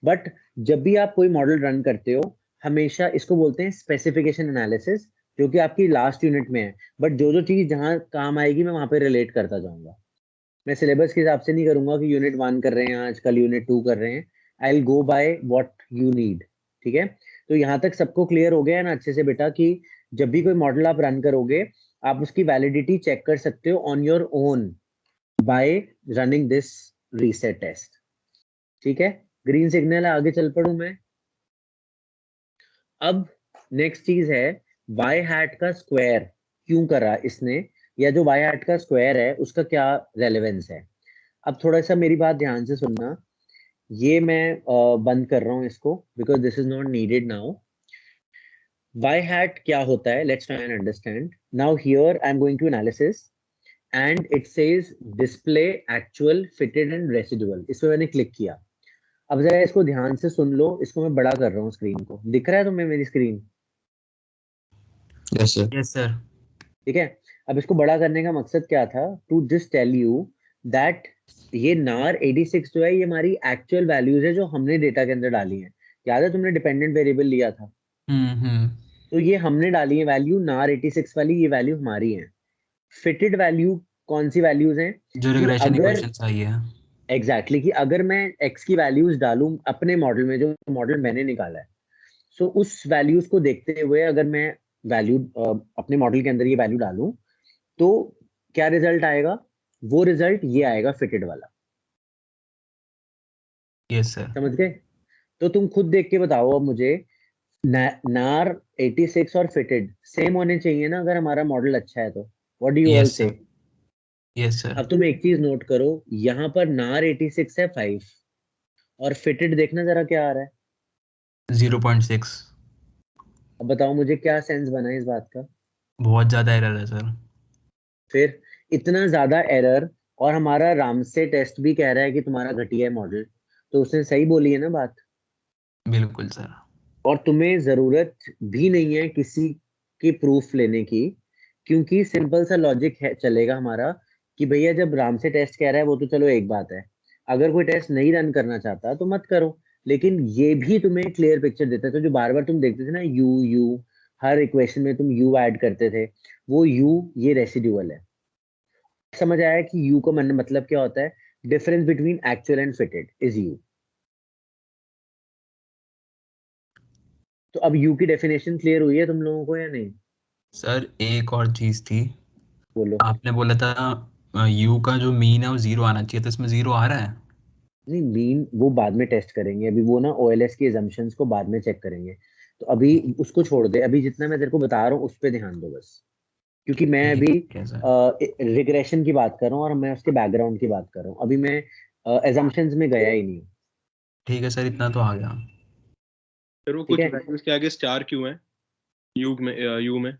A: बट जब भी आप कोई मॉडल रन करते हो, हमेशा इसको बोलते हैं स्पेसिफिकेशन एनालिसिस, जो कि आपकी लास्ट यूनिट में है। बट जो जो चीज जहां काम आएगी मैं वहां पे रिलेट करता जाऊंगा। मैं सिलेबस के हिसाब से नहीं करूंगा कि यूनिट 1 कर रहे हैं आज, कल यूनिट 2 कर रहे हैं। आई will go by what you need. ठीक है, तो यहाँ तक सबको क्लियर हो गया है ना अच्छे से बेटा, कि जब भी कोई मॉडल आप रन करोगे, आप उसकी वैलिडिटी चेक कर सकते हो on your own by running this reset test. ठीक है, ग्रीन सिग्नल है, आगे चल पड़ू मैं। अब नेक्स्ट चीज है, वाई हैट का स्क्वायर क्यों करा इसने, या जो वाई हैट का स्क्वायर है उसका क्या रेलेवेंस है। अब थोड़ा सा मेरी बात ध्यान से सुनना, ये मैं बंद कर रहा हूँ इसको, because this is not needed now. Y hat क्या होता है, let's try and understand. Now here I am going to analysis and it says display actual fitted and residual, इस पे मैंने क्लिक किया। अब जरा इसको ध्यान से सुन लो, इसको मैं बड़ा कर रहा हूँ स्क्रीन को, दिख रहा है तुम्हें मेरी screen?
D: Yes sir. Yes sir.
A: ठीक है, अब इसको बड़ा करने का मकसद क्या था, to just tell you that ये नार 86 जो है, ये हमारी एक्चुअल वैल्यूज है जो हमने डेटा के अंदर डाली है। याद है तुमने डिपेंडेंट वेरिएबल लिया था, तो ये हमने डाली है वैल्यू नार 86 वाली, ये वैल्यू हमारी है। फिटेड वैल्यू कौन सी वैल्यूज हैं,
D: जो
A: कि
D: रिग्रेशन
A: अगर
D: इक्वेशंस आई है।
A: एग्जैक्टली कि अगर मैं x की वैल्यूज डालूं अपने मॉडल में, जो मॉडल मैंने निकाला है, सो उस वैल्यूज को देखते हुए अगर मैं वैल्यू अपने मॉडल के अंदर ये वैल्यू डालूं, तो क्या रिजल्ट आएगा, वो रिजल्ट ये आएगा फिटेड वाला।
D: Yes sir.
A: समझ गए? तो तुम खुद देख के बताओ अब मुझे, नार 86 और फिटेड सेम होने चाहिए ना, अगर हमारा मॉडल अच्छा है तो। What do you all
D: yes
A: से?
D: सर। Yes sir.
A: अब तुम एक चीज नोट करो, यहाँ पर नार 86 है 5, और फिटेड देखना जरा क्या आ रहा है।
D: 0.6।
A: अब बताओ मुझे क्या सेंस बना इस बात का।
D: बहुत ज्यादा एरर है सर।
A: फिर इतना ज्यादा एरर, और हमारा रामसे टेस्ट भी कह रहा है कि तुम्हारा घटिया है मॉडल, तो उसने सही बोली है ना बात।
D: बिल्कुल सर।
A: और तुम्हें जरूरत भी नहीं है किसी की प्रूफ लेने की, क्योंकि सिंपल सा लॉजिक है चलेगा हमारा, कि भैया जब राम से टेस्ट कह रहा है वो तो चलो एक बात है, अगर कोई टेस्ट नहीं रन करना चाहता तो मत करो। लेकिन ये भी तुम्हें क्लियर पिक्चर देता है, तो जो बार बार तुम देखते थे ना यू यू, हर इक्वेशन में तुम यू ऐड करते थे, वो यू ये रेसिड्यूअल है। समझ आया कि यू का मतलब क्या होता है, difference between actual and fitted is you. तो अब यू की डेफिनेशन क्लियर हुई है तुम लोगों को या नहीं?
D: सर एक और चीज थी,
A: बोलो।
D: आपने बोला था यू का जो मीन है वो 0 आना चाहिए, तो इसमें 0 आ रहा है?
A: नहीं, मीन वो बाद में टेस्ट करेंगे, अभी वो ना ओएलएस की assumptions को बाद में चेक करेंगे। तो अभी उसको छोड़ दे, अभी जितना मैं तेरे को बता रहा हूँ उस पर ध्यान दो बस, क्योंकि मैं अभी
D: ठीक है सर।
A: रिग्रेशन की बात कर रहा हूँ और मैं उसके बैकग्राउंड की बात कर रहा हूँ, अभी मैं assumptions में गया ही नहीं हूँ।
D: ठीक है सर, इतना तो आ गया।
C: फिर वो
A: ठीक
C: कुछ
A: है,
C: वैल्यूज के आगे स्टार क्यों है यू में?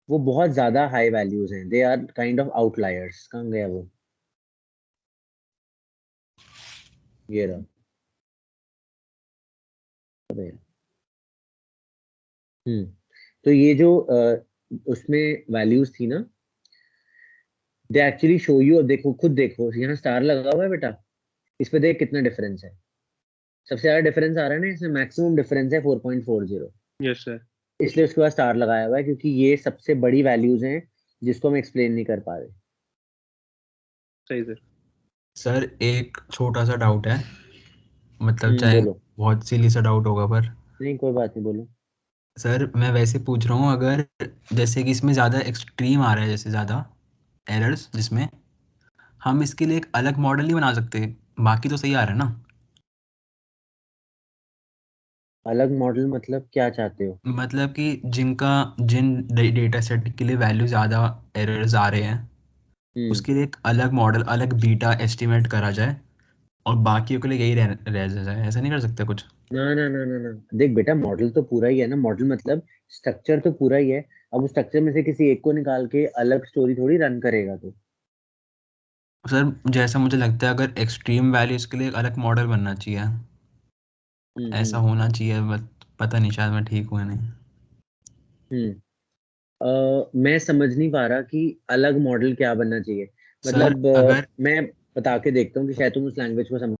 A: वो बहुत ज्यादा हाई वैल्यूज हैं, they are kind of outliers. कहाँ गया वो, ये रहा। अबे यार। तो ये जो उसमें वैल्यूज थी ना, दे एक्चुअली शो यू, देखो खुद देखो, यहाँ स्टार लगा हुआ है बेटा, इस पे देख कितना डिफरेंस है। सबसे ज्यादा डिफरेंस आ रहा है ना इसमें, मैक्सिमम डिफरेंस है 4.40,
C: यस सर।
A: इसलिए उसके बाद स्टार लगाया हुआ है, क्योंकि ये सबसे बड़ी वैल्यूज हैं जिसको हम एक्सप्लेन नहीं कर पा रहे।
C: सही सर।
D: सर एक छोटा सा डाउट है, मतलब चाहे
A: बोलो।
D: बहुत सिली सा डाउट होगा, पर
A: नहीं कोई बात नहीं, बोलो।
D: सर मैं वैसे पूछ रहा हूँ, अगर जैसे कि इसमें ज़्यादा एक्सट्रीम आ रहा है, जैसे ज़्यादा एरर्स, जिसमें हम इसके लिए एक अलग मॉडल नहीं बना सकते? बाकी तो सही आ रहा है ना?
A: अलग मॉडल मतलब क्या चाहते हो?
D: मतलब कि जिन डेटा सेट के लिए वैल्यू ज़्यादा एरर्स आ रहे हैं,
A: हम्म
D: उसके लिए एक अलग मॉडल, अलग बीटा एस्टिमेट करा जाए, और बाकियों के लिए यही रह जाए। ऐसा नहीं कर सकते कुछ?
A: ना ना ना ना ना, देख बेटा, मॉडल तो पूरा ही है ना, मॉडल मतलब स्ट्रक्चर तो पूरा ही है। अब उस स्ट्रक्चर में से किसी एक को निकाल के अलग स्टोरी थोड़ी रन करेगा तो।
D: सर जैसा मुझे लगता है, अगर एक्सट्रीम वैल्यूज के लिए एक अलग मॉडल बनना चाहिए, ऐसा
A: हम्म
D: होना चाहिए, बट पता नहीं, शायद मैं ठीक हूँ या नहीं।
A: हम्म मैं समझ नहीं पा रहा कि अलग मॉडल क्या बनना चाहिए।
D: सर
A: मतलब
D: अगर
A: मैं बता के देखता हूँ कि शायद तुम उस लैंग्वेज को समझ।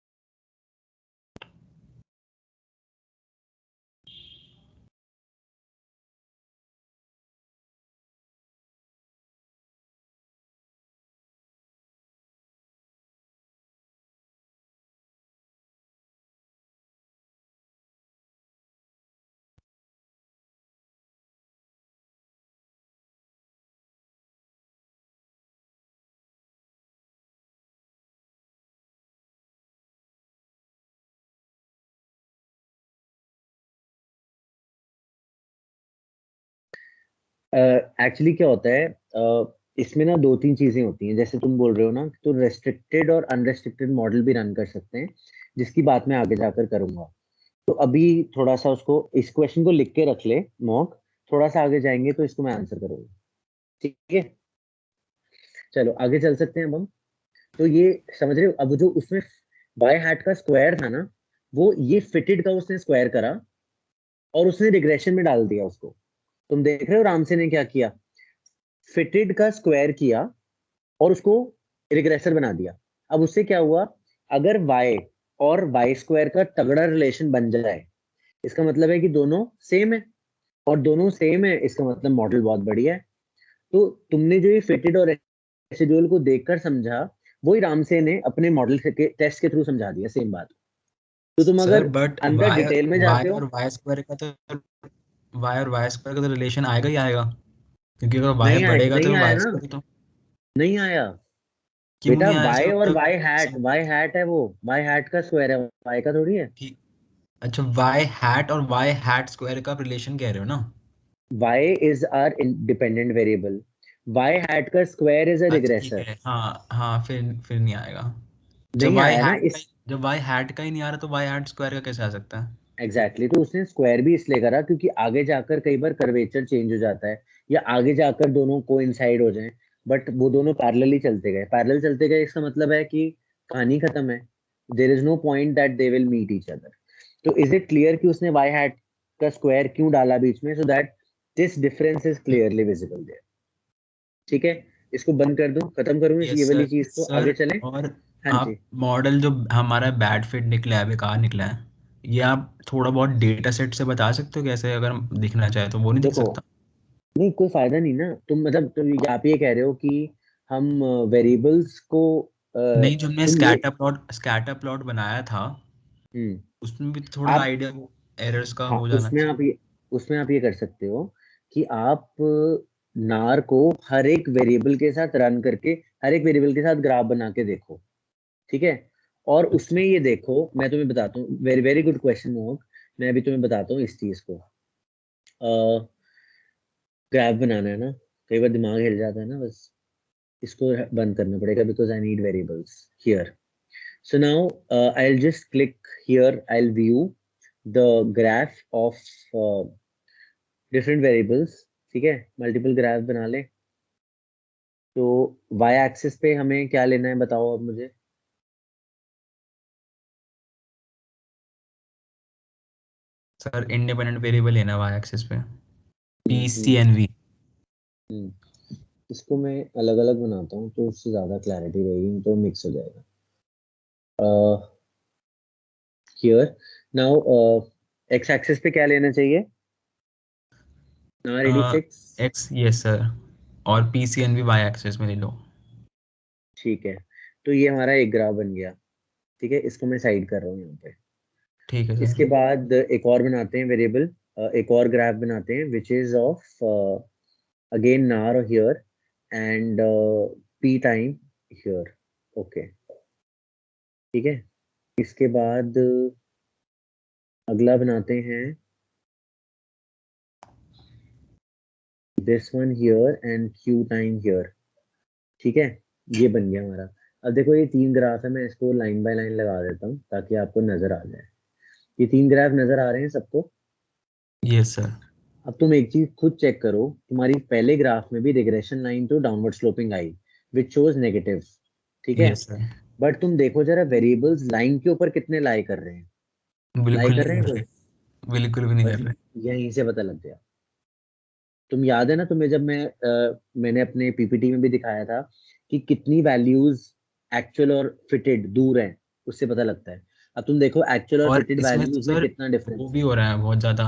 A: एक्चुअली क्या होता है, इसमें ना 2-3 चीजें होती हैं। जैसे तुम बोल रहे हो ना, तो रेस्ट्रिक्टेड और अनरेस्ट्रिक्टेड मॉडल भी रन कर सकते हैं, जिसकी बात मैं आगे जाकर करूंगा। तो अभी थोड़ा सा उसको, इस क्वेश्चन को लिख के रख ले मॉक, थोड़ा सा आगे जाएंगे तो इसको मैं आंसर करूंगा, ठीक है? चलो आगे चल सकते हैं अब हम। तो ये समझ रहे हो, अब जो उसमें बाय हैट का स्क्वायर था ना, वो ये फिटेड का उसने स्क्वायर करा और उसने रिग्रेशन में डाल दिया उसको। तुम देख रहे हो रामसे ने क्या किया, फिटेड का स्क्वायर किया और उसको रिग्रेसर बना दिया। अब उससे क्या हुआ, अगर y और y स्क्वायर का तगड़ा रिलेशन बन जाए, इसका मतलब है कि दोनों सेम है, और दोनों सेम है इसका मतलब मॉडल बहुत बढ़िया है। तो तुमने जो ये फिटेड और रेसिडुअल को देखकर समझा, वही रामसे ने अपने मॉडल के टेस्ट के थ्रू समझा दिया, सेम बात। तो तुम
D: सर
A: अगर
D: बट
A: अंदर डिटेल में जाते
D: वाई
A: हो,
D: और वाई स्क्वायर का तो रिलेशन आएगा ही आएगा, क्योंकि अगर वाई बढ़ेगा
A: नहीं
D: तो
A: आया
D: वाई
A: ना,
D: स्क्वायर तो
A: नहीं आया
D: क्यों
A: बेटा।
D: नहीं आया
A: y और
D: सर?
A: y हैट है, वो y हैट का स्क्वायर है, y का थोड़ी है।
D: ठीक, अच्छा वाई हैट और वाई हैट स्क्वायर का रिलेशन कह रहे हो ना?
A: y is our independent variable, y hat का square is a
D: अच्छा ठीक
A: regressor।
D: है, हाँ हाँ, फिर नहीं आएगा। जब
A: नहीं
D: वाई
A: आया ना
D: हैट का
A: इस,
D: जब वाई हैट का ही नहीं आ रहा तो वाई हैट स्क्वायर का कैसे आ सकता है?
A: एग्जैक्टली तो उसने स्क्वायर भी इसलिए करा क्योंकि आगे जाकर कई बार कर्वेचर चेंज हो जाता है, या आगे जाकर दोनों कोइंसाइड हो जाएं, बट वो दोनों पैरेलली चलते गए, पैरेलल चलते गए, इसका मतलब है कि कहानी खत्म है। There is no point that they will meet each other. तो इज इट क्लियर कि उसने y हैट का स्क्वायर क्यों डाला बीच में, so that this difference is clearly visible there, ठीक है? इसको बंद कर दूं, खत्म करूं इस
D: यस
A: ये वाली
D: सर।
A: चीज को,
D: सर
A: आगे चलें?
D: और
A: हाँ
D: आप
A: जी।
D: मॉडल जो हमारा बैड फिट निकला है, बेकार निकला है, ये आप थोड़ा बहुत डेटा सेट से बता सकते हो कैसे? अगर हम दिखना चाहे तो वो नहीं दिख
A: देखो,
D: सकता?
A: नहीं कोई फायदा नहीं ना, तुम मतलब तुम आप ये कह रहे हो कि हम वेरिएबल्स को
D: नहीं, जो हमने
A: तुम ये,
D: स्कैटर प्लॉट बनाया था,
A: हम्म,
D: उसमें भी थोड़ा सा
A: आप,
D: आइडिया एरर्स का
A: हाँ
D: हो जाना चाहिए।
A: उसमें आप ये कर सकते हो कि आप नार को हर एक वेरिएबल के साथ रन करके, हर एक वेरिएबल के साथ ग्राफ बना के देखो, ठीक है? और उसमें
D: अच्छा
A: ये देखो, मैं तुम्हें बताता हूँ, वेरी वेरी गुड क्वेश्चन मोहक। मैं अभी तुम्हें बताता हूँ इस चीज को। ग्राफ बनाना है ना, कई बार दिमाग हिल जाता है ना, बस इसको बंद करना पड़ेगा, because I need variables here. So now I'll just click here, I'll view the graph of different variables, ठीक है? मल्टीपल ग्राफ बना ले। तो y एक्सिस पे हमें क्या लेना है बताओ अब मुझे।
D: सर, इंडिपेंडेंट वेरिएबल लेना वाई एक्सिस पे, पी
A: हम्म
D: सी
A: हम्म
D: एन वी।
A: हम्म। इसको मैं अलग अलग बनाता हूँ तो उससे ज्यादा क्लैरिटी रहेगी, नहीं तो मिक्स हो जाएगा। हियर नाउ x एक्सिस पे क्या लेना चाहिए? Ready fix,
D: X, yes sir, और P C N V Y axis में ले लो।
A: ठीक है? तो ये हमारा एक ग्राफ बन गया, ठीक है? इसको मैं साइड कर रहा हूँ यहाँ पे।
D: ठीक है सर।
A: इसके बाद एक और बनाते हैं वेरिएबल, एक और ग्राफ बनाते हैं विच इज ऑफ अगेन नार here and p time here, okay, ठीक है? इसके बाद अगला बनाते हैं this one here and q time here, ठीक है? ये बन गया हमारा। अब देखो ये 3 ग्राफ है, मैं इसको लाइन बाय लाइन लगा देता हूँ ताकि आपको नजर आ जाए। ये 3 ग्राफ नजर आ रहे हैं सबको?
D: Yes sir.
A: अब तुम एक चीज खुद चेक करो, तुम्हारी पहले ग्राफ में भी रिग्रेशन लाइन तो downward sloping I, which shows negative, ठीक है?
D: Yes sir.
A: बट तुम देखो जरा वेरिएबल्स लाइन के ऊपर कितने लाई कर रहे हैं, लाई
D: बिल्कुल
A: कर
D: नहीं
A: रहे हैं
D: कर
A: कोई?
D: रहे, बिल्कुल भी नहीं
A: बस
D: कर रहे।
A: यहीं से पता लग गया। तुम याद है ना तुम्हें, जब मैंने अपने पीपीटी में भी दिखाया था कि कितनी वैल्यूज एक्चुअल और फिटेड दूर हैं, उससे पता लगता है। अब तुम देखो एक्चुअल और
D: और
A: फिटेड
D: इसमें तो
A: वैल्यूज में
D: सर
A: कितना डिफरेंस
D: वो
A: है।
D: भी हो रहा है बहुत ज्यादा,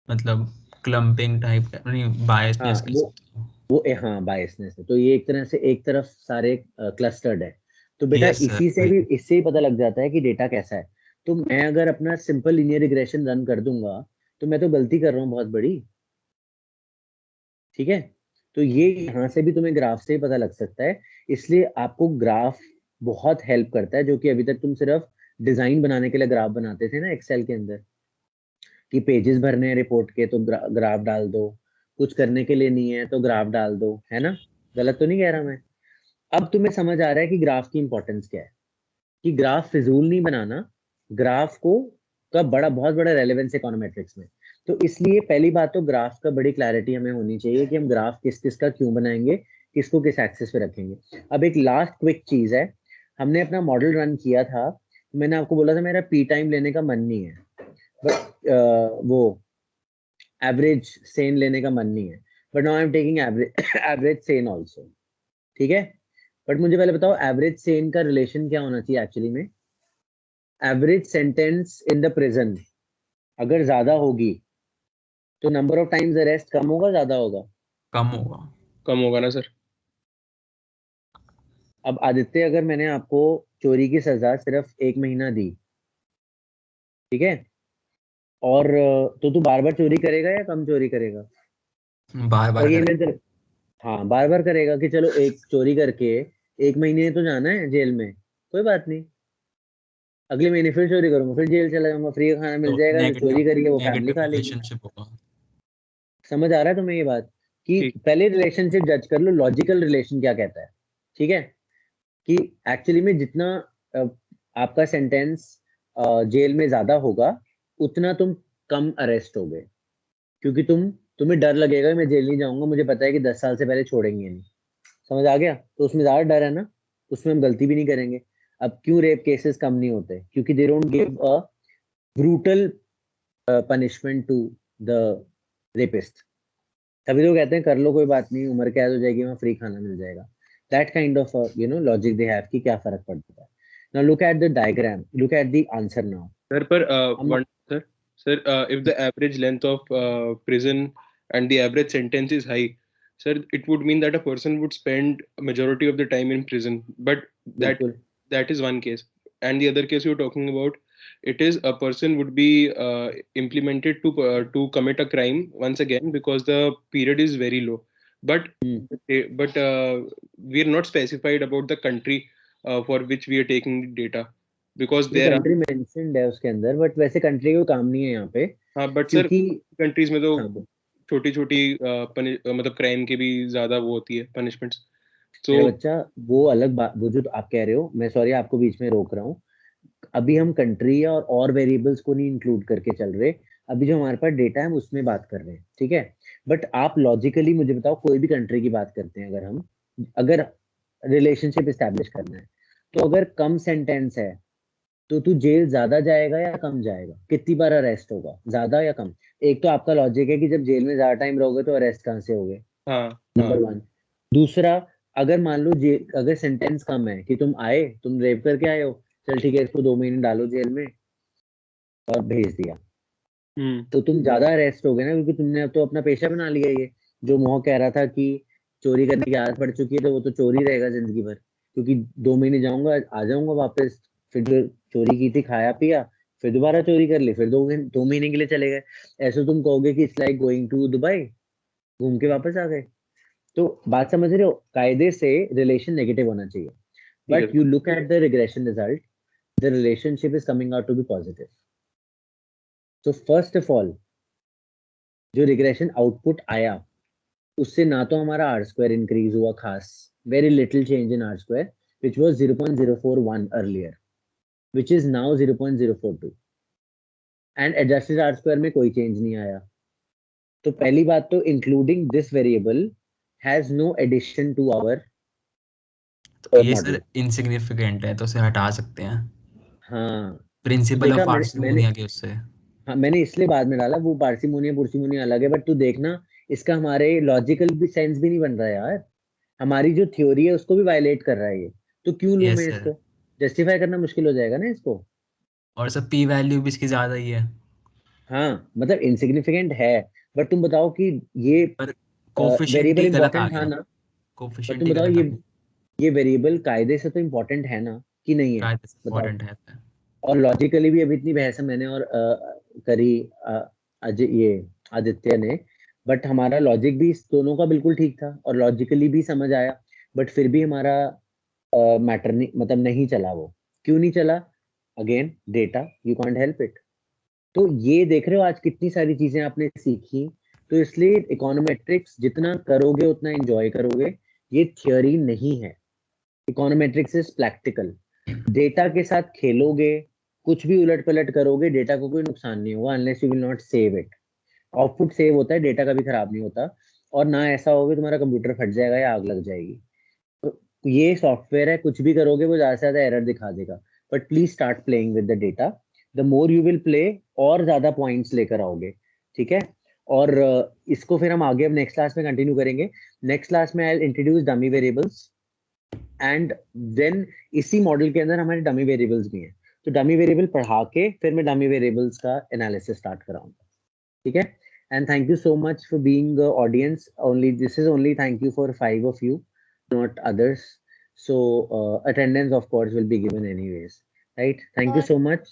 D: मतलब क्लम्पिंग टाइप, नहीं
A: हाँ
D: बायसनेस कह सकते हो।
A: हाँ बायसनेस है, तो ये एक तरह से एक तरफ सारे क्लस्टर्ड है। तो बेटा
D: यस सर,
A: इसी से भी,
D: वही।
A: इससे ही पता लग जाता है कि डेटा कैसा है। तो मैं अगर अपना सिंपल लीनियर रिग्रेशन रन कर दूंगा, तो मैं तो गलती कर रहा हूँ बहुत बड़ी, ठीक है? तो ये यहाँ से भी तुम्हें ग्राफ से ही पता लग सकता है। इसलिए आपको ग्राफ बहुत हेल्प करता है, जो कि अभी तक तुम सिर्फ डिजाइन बनाने के लिए ग्राफ बनाते थे ना एक्सेल के अंदर, कि पेजेस भरने हैं रिपोर्ट के तो ग्राफ डाल दो, कुछ करने के लिए नहीं है तो ग्राफ डाल दो, है ना? गलत तो नहीं कह रहा मैं? अब तुम्हें समझ आ रहा है कि ग्राफ की इंपॉर्टेंस क्या है, कि ग्राफ फिजूल नहीं बनाना, ग्राफ को का बहुत बड़ा रेलेवेंस इकोनोमेट्रिक्स में। तो इसलिए पहली बात तो ग्राफ का बड़ी क्लैरिटी हमें होनी चाहिए कि हम ग्राफ किस किस का क्यों बनाएंगे, किसको किस एक्सिस पे रखेंगे। अब एक लास्ट क्विक चीज है, हमने अपना मॉडल रन किया था, मैंने आपको बोला था मेरा पी टाइम लेने का मन नहीं है, बट वो एवरेज सेन लेने का मन नहीं है, but now I am taking average Sen also, ठीक है? बट मुझे पहले बताओ एवरेज सेन का रिलेशन क्या होना चाहिए एक्चुअली में? Average sentence in the prison अगर ज्यादा होगी तो नंबर ऑफ टाइम्स अरेस्ट कम होगा ज्यादा होगा?
C: कम होगा ना सर।
A: अब आदित्य, अगर मैंने आपको चोरी की सजा सिर्फ 1 महीना दी, ठीक है, और तो तू बार बार चोरी करेगा या कम चोरी करेगा?
D: बार बार
A: और ये
D: करें।
A: मैं हाँ बार बार करेगा कि चलो एक चोरी करके 1 महीने तो जाना है जेल में, कोई बात नहीं, अगले महीने फिर चोरी करूंगा, फिर जेल चला जाऊंगा, फ्री का खाना मिल
D: तो
A: जाएगा, जो चोरी करी है वो फैमिली
D: नेगेटिव
A: खा लेगी।
D: रिलेशनशिप होगा।
A: समझ आ रहा है तुम्हें ये बात? कि
C: ठीक।
A: पहले रिलेशनशिप जज कर लो, लॉजिकल रिलेशन क्या कहता है, ठीक है? कि एक्चुअली में जितना अ, आपका सेंटेंस जेल में ज्यादा होगा उतना तुम कम अरेस्ट होगे, क्योंकि तुम्हें डर लगेगा कि मैं जेल नहीं जाऊंगा, मुझे पता है कि 10 साल से पहले छोड़ेंगे नहीं। समझ आ गया? तो उसमें ज्यादा डर है ना, उसमें हम गलती भी नहीं करेंगे। अब क्यों रेप केसेस कम नहीं होते? क्योंकि they don't give a brutal punishment to the rapist. तभी तो कहते हैं कर लो कोई बात नहीं, उम्र कैद हो जाएगी, वहां फ्री खाना मिल जाएगा। That kind of logic they have कि क्या फर्क पड़ता है। Now look at the diagram, look at the answer now.
C: Sir, पर
A: हम
C: one sir, if the average length of prison and the average sentence is high, sir, it would mean that a person would spend a majority of the time in prison. But that
A: बिल्कुल
C: that is one case, and the other case you're talking about, it is a person would be implemented to commit a crime once again because the period is very low. But we are not specified about the country for which we are taking the data because
A: नहीं,
C: there are.
A: कंट्री मेंशन्ड है उसके अंदर, बट वैसे कंट्री का काम नहीं है यहाँ पे,
C: हाँ बट सर
A: क्योंकि
C: कंट्रीज में तो
A: हाँ
C: छोटी छोटी मतलब क्राइम की भी ज्यादा वो होती है पनिशमेंट्स तो।
A: मेरा बच्चा, वो अलग बात, वो जो आप कह रहे हो, मैं सॉरी आपको बीच में रोक रहा हूँ, अभी हम कंट्री और वेरिएबल्स को नहीं इंक्लूड करके चल रहे, अभी जो हमारे पास डेटा है हम उसमें बात कर रहे हैं, ठीक है? बट आप लॉजिकली मुझे बताओ, कोई भी कंट्री की बात करते हैं अगर हम, अगर रिलेशनशिप एस्टैब्लिश करना है, तो अगर कम सेंटेंस है तो तू जेल ज्यादा जाएगा या कम जाएगा? कितनी बार अरेस्ट होगा, ज्यादा या कम? एक तो आपका लॉजिक है कि जब जेल में ज्यादा टाइम रहोगे तो अरेस्ट कहाँ से होगे,
C: हाँ
A: नंबर 1। दूसरा, अगर मान लो अगर सेंटेंस कम है कि तुम रेप करके आए हो, चल ठीक है इसको 2 महीने डालो जेल में और भेज दिया, तो तुम ज्यादा अरेस्ट हो गए ना, क्योंकि तुमने अब तो अपना पेशा बना लिया। ये जो मोह कह रहा था कि चोरी करने की आदत पड़ चुकी है, तो वो तो चोरी रहेगा जिंदगी भर, क्योंकि 2 महीने जाऊंगा आ जाऊंगा वापस, फिर जो चोरी की थी खाया पिया, फिर दोबारा चोरी कर ली, फिर 2 महीने के लिए चले गए। ऐसे तुम कहोगे कि it's like going to Dubai, घूम के वापस आ गए। तो बात समझ रहे हो? कायदे से रिलेशन नेगेटिव होना चाहिए,
C: ठीक है
A: but you look at the regression result, the relationship is coming out to be positive. तो फर्स्ट ऑफ ऑल, जो रिग्रेशन आउटपुट आया उससे ना तो हमारा आर स्क्वायर इंक्रीज हुआ खास, very little change in R square, which was 0.041 earlier, which is now 0.042, and adjusted R square में कोई चेंज नहीं आया। तो पहली बात तो including this variable has no addition to our
D: ये
A: मॉडल।
D: सर इनसिग्निफिकेंट है तो उसे हटा सकते हैं,
A: हाँ
D: प्रिंसिपल
A: देखा
D: ऑफ
A: मैंने
D: पार्सिमोनिया के उससे।
A: हाँ मैंने इसलिए बाद में डाला, वो पार्सिमोनिया पुर्सिमोनिया अलग है, बट तू देखना इसका हमारे लॉजिकल भी सेंस भी नहीं बन रहा है यार, हमारी जो थ्योरी है उसको भी वायलेट कर रहा है ये, तो क्यों लूं
D: यस
A: मैं
D: सर।
A: इसको? जस्टिफाई करना मुश्किल हो जाएगा ना इसको।
D: और सर पी वैल्यू भी इसकी ज्यादा ही है,
A: हाँ मतलब इनसिग्निफिकेंट है, बट तुम बताओ कि ये
D: पर कोफिशिएंट
A: वेरिएबल
D: ही गलत आ
A: इंपॉर्टेंट था
D: गया,
A: ना? बट
D: कोफिशिएंट
A: तुम
D: ही
A: बताओ
D: गलत आ गया।
A: ये वेरिएबल कायदे से तो इम्पोर्टेंट है ना, कि नहीं है?
D: कायदे से
A: बताओ।
D: इम्पोर्टेंट है सर।
A: और लॉजिकली भी अभी इतनी बहस मैंने और करी अजय ये आदित्य ने, बट हमारा लॉजिक भी इस दोनों का बिल्कुल ठीक था और लॉजिकली भी समझ आया, बट फिर भी हमारा मैटर नहीं, मतलब नहीं चला वो। क्यों नहीं चला? Again data, you can't help it. तो ये देख रहे हो आज कितनी सारी चीजें आपने सीखी, तो इसलिए इकोनोमेट्रिक्स जितना करोगे उतना एंजॉय करोगे, ये थियोरी नहीं है। Econometrics is practical. डेटा के साथ खेलोगे, कुछ भी उलट पलट करोगे, डेटा को कोई नुकसान नहीं होगा unless you will not save it. Output save होता है, डेटा कभी खराब नहीं होता, और ना ऐसा होगा तुम्हारा कंप्यूटर फट जाएगा या आग लग जाएगी। तो ये सॉफ्टवेयर है, कुछ भी करोगे वो ज्यादा से ज्यादा एरर दिखा देगा, but please start playing with the data. The more you will play और ज्यादा पॉइंट्स लेकर आओगे, ठीक है। और इसको फिर हम आगे अब नेक्स्ट क्लास में कंटिन्यू करेंगे। नेक्स्ट क्लास में I introduce dummy variables, and then इसी मॉडल के अंदर हमारे डमी वेरिएबल्स भी हैं, तो डमी वेरिएबल पढ़ा के फिर मैं डमी वेरिएबल्स का एनालिसिस स्टार्ट कराऊंगा, ठीक है। And thank you so much for being the audience. Only this is only thank you for 5 of you, not others. So attendance of course will be given anyways, right? Thank you so much.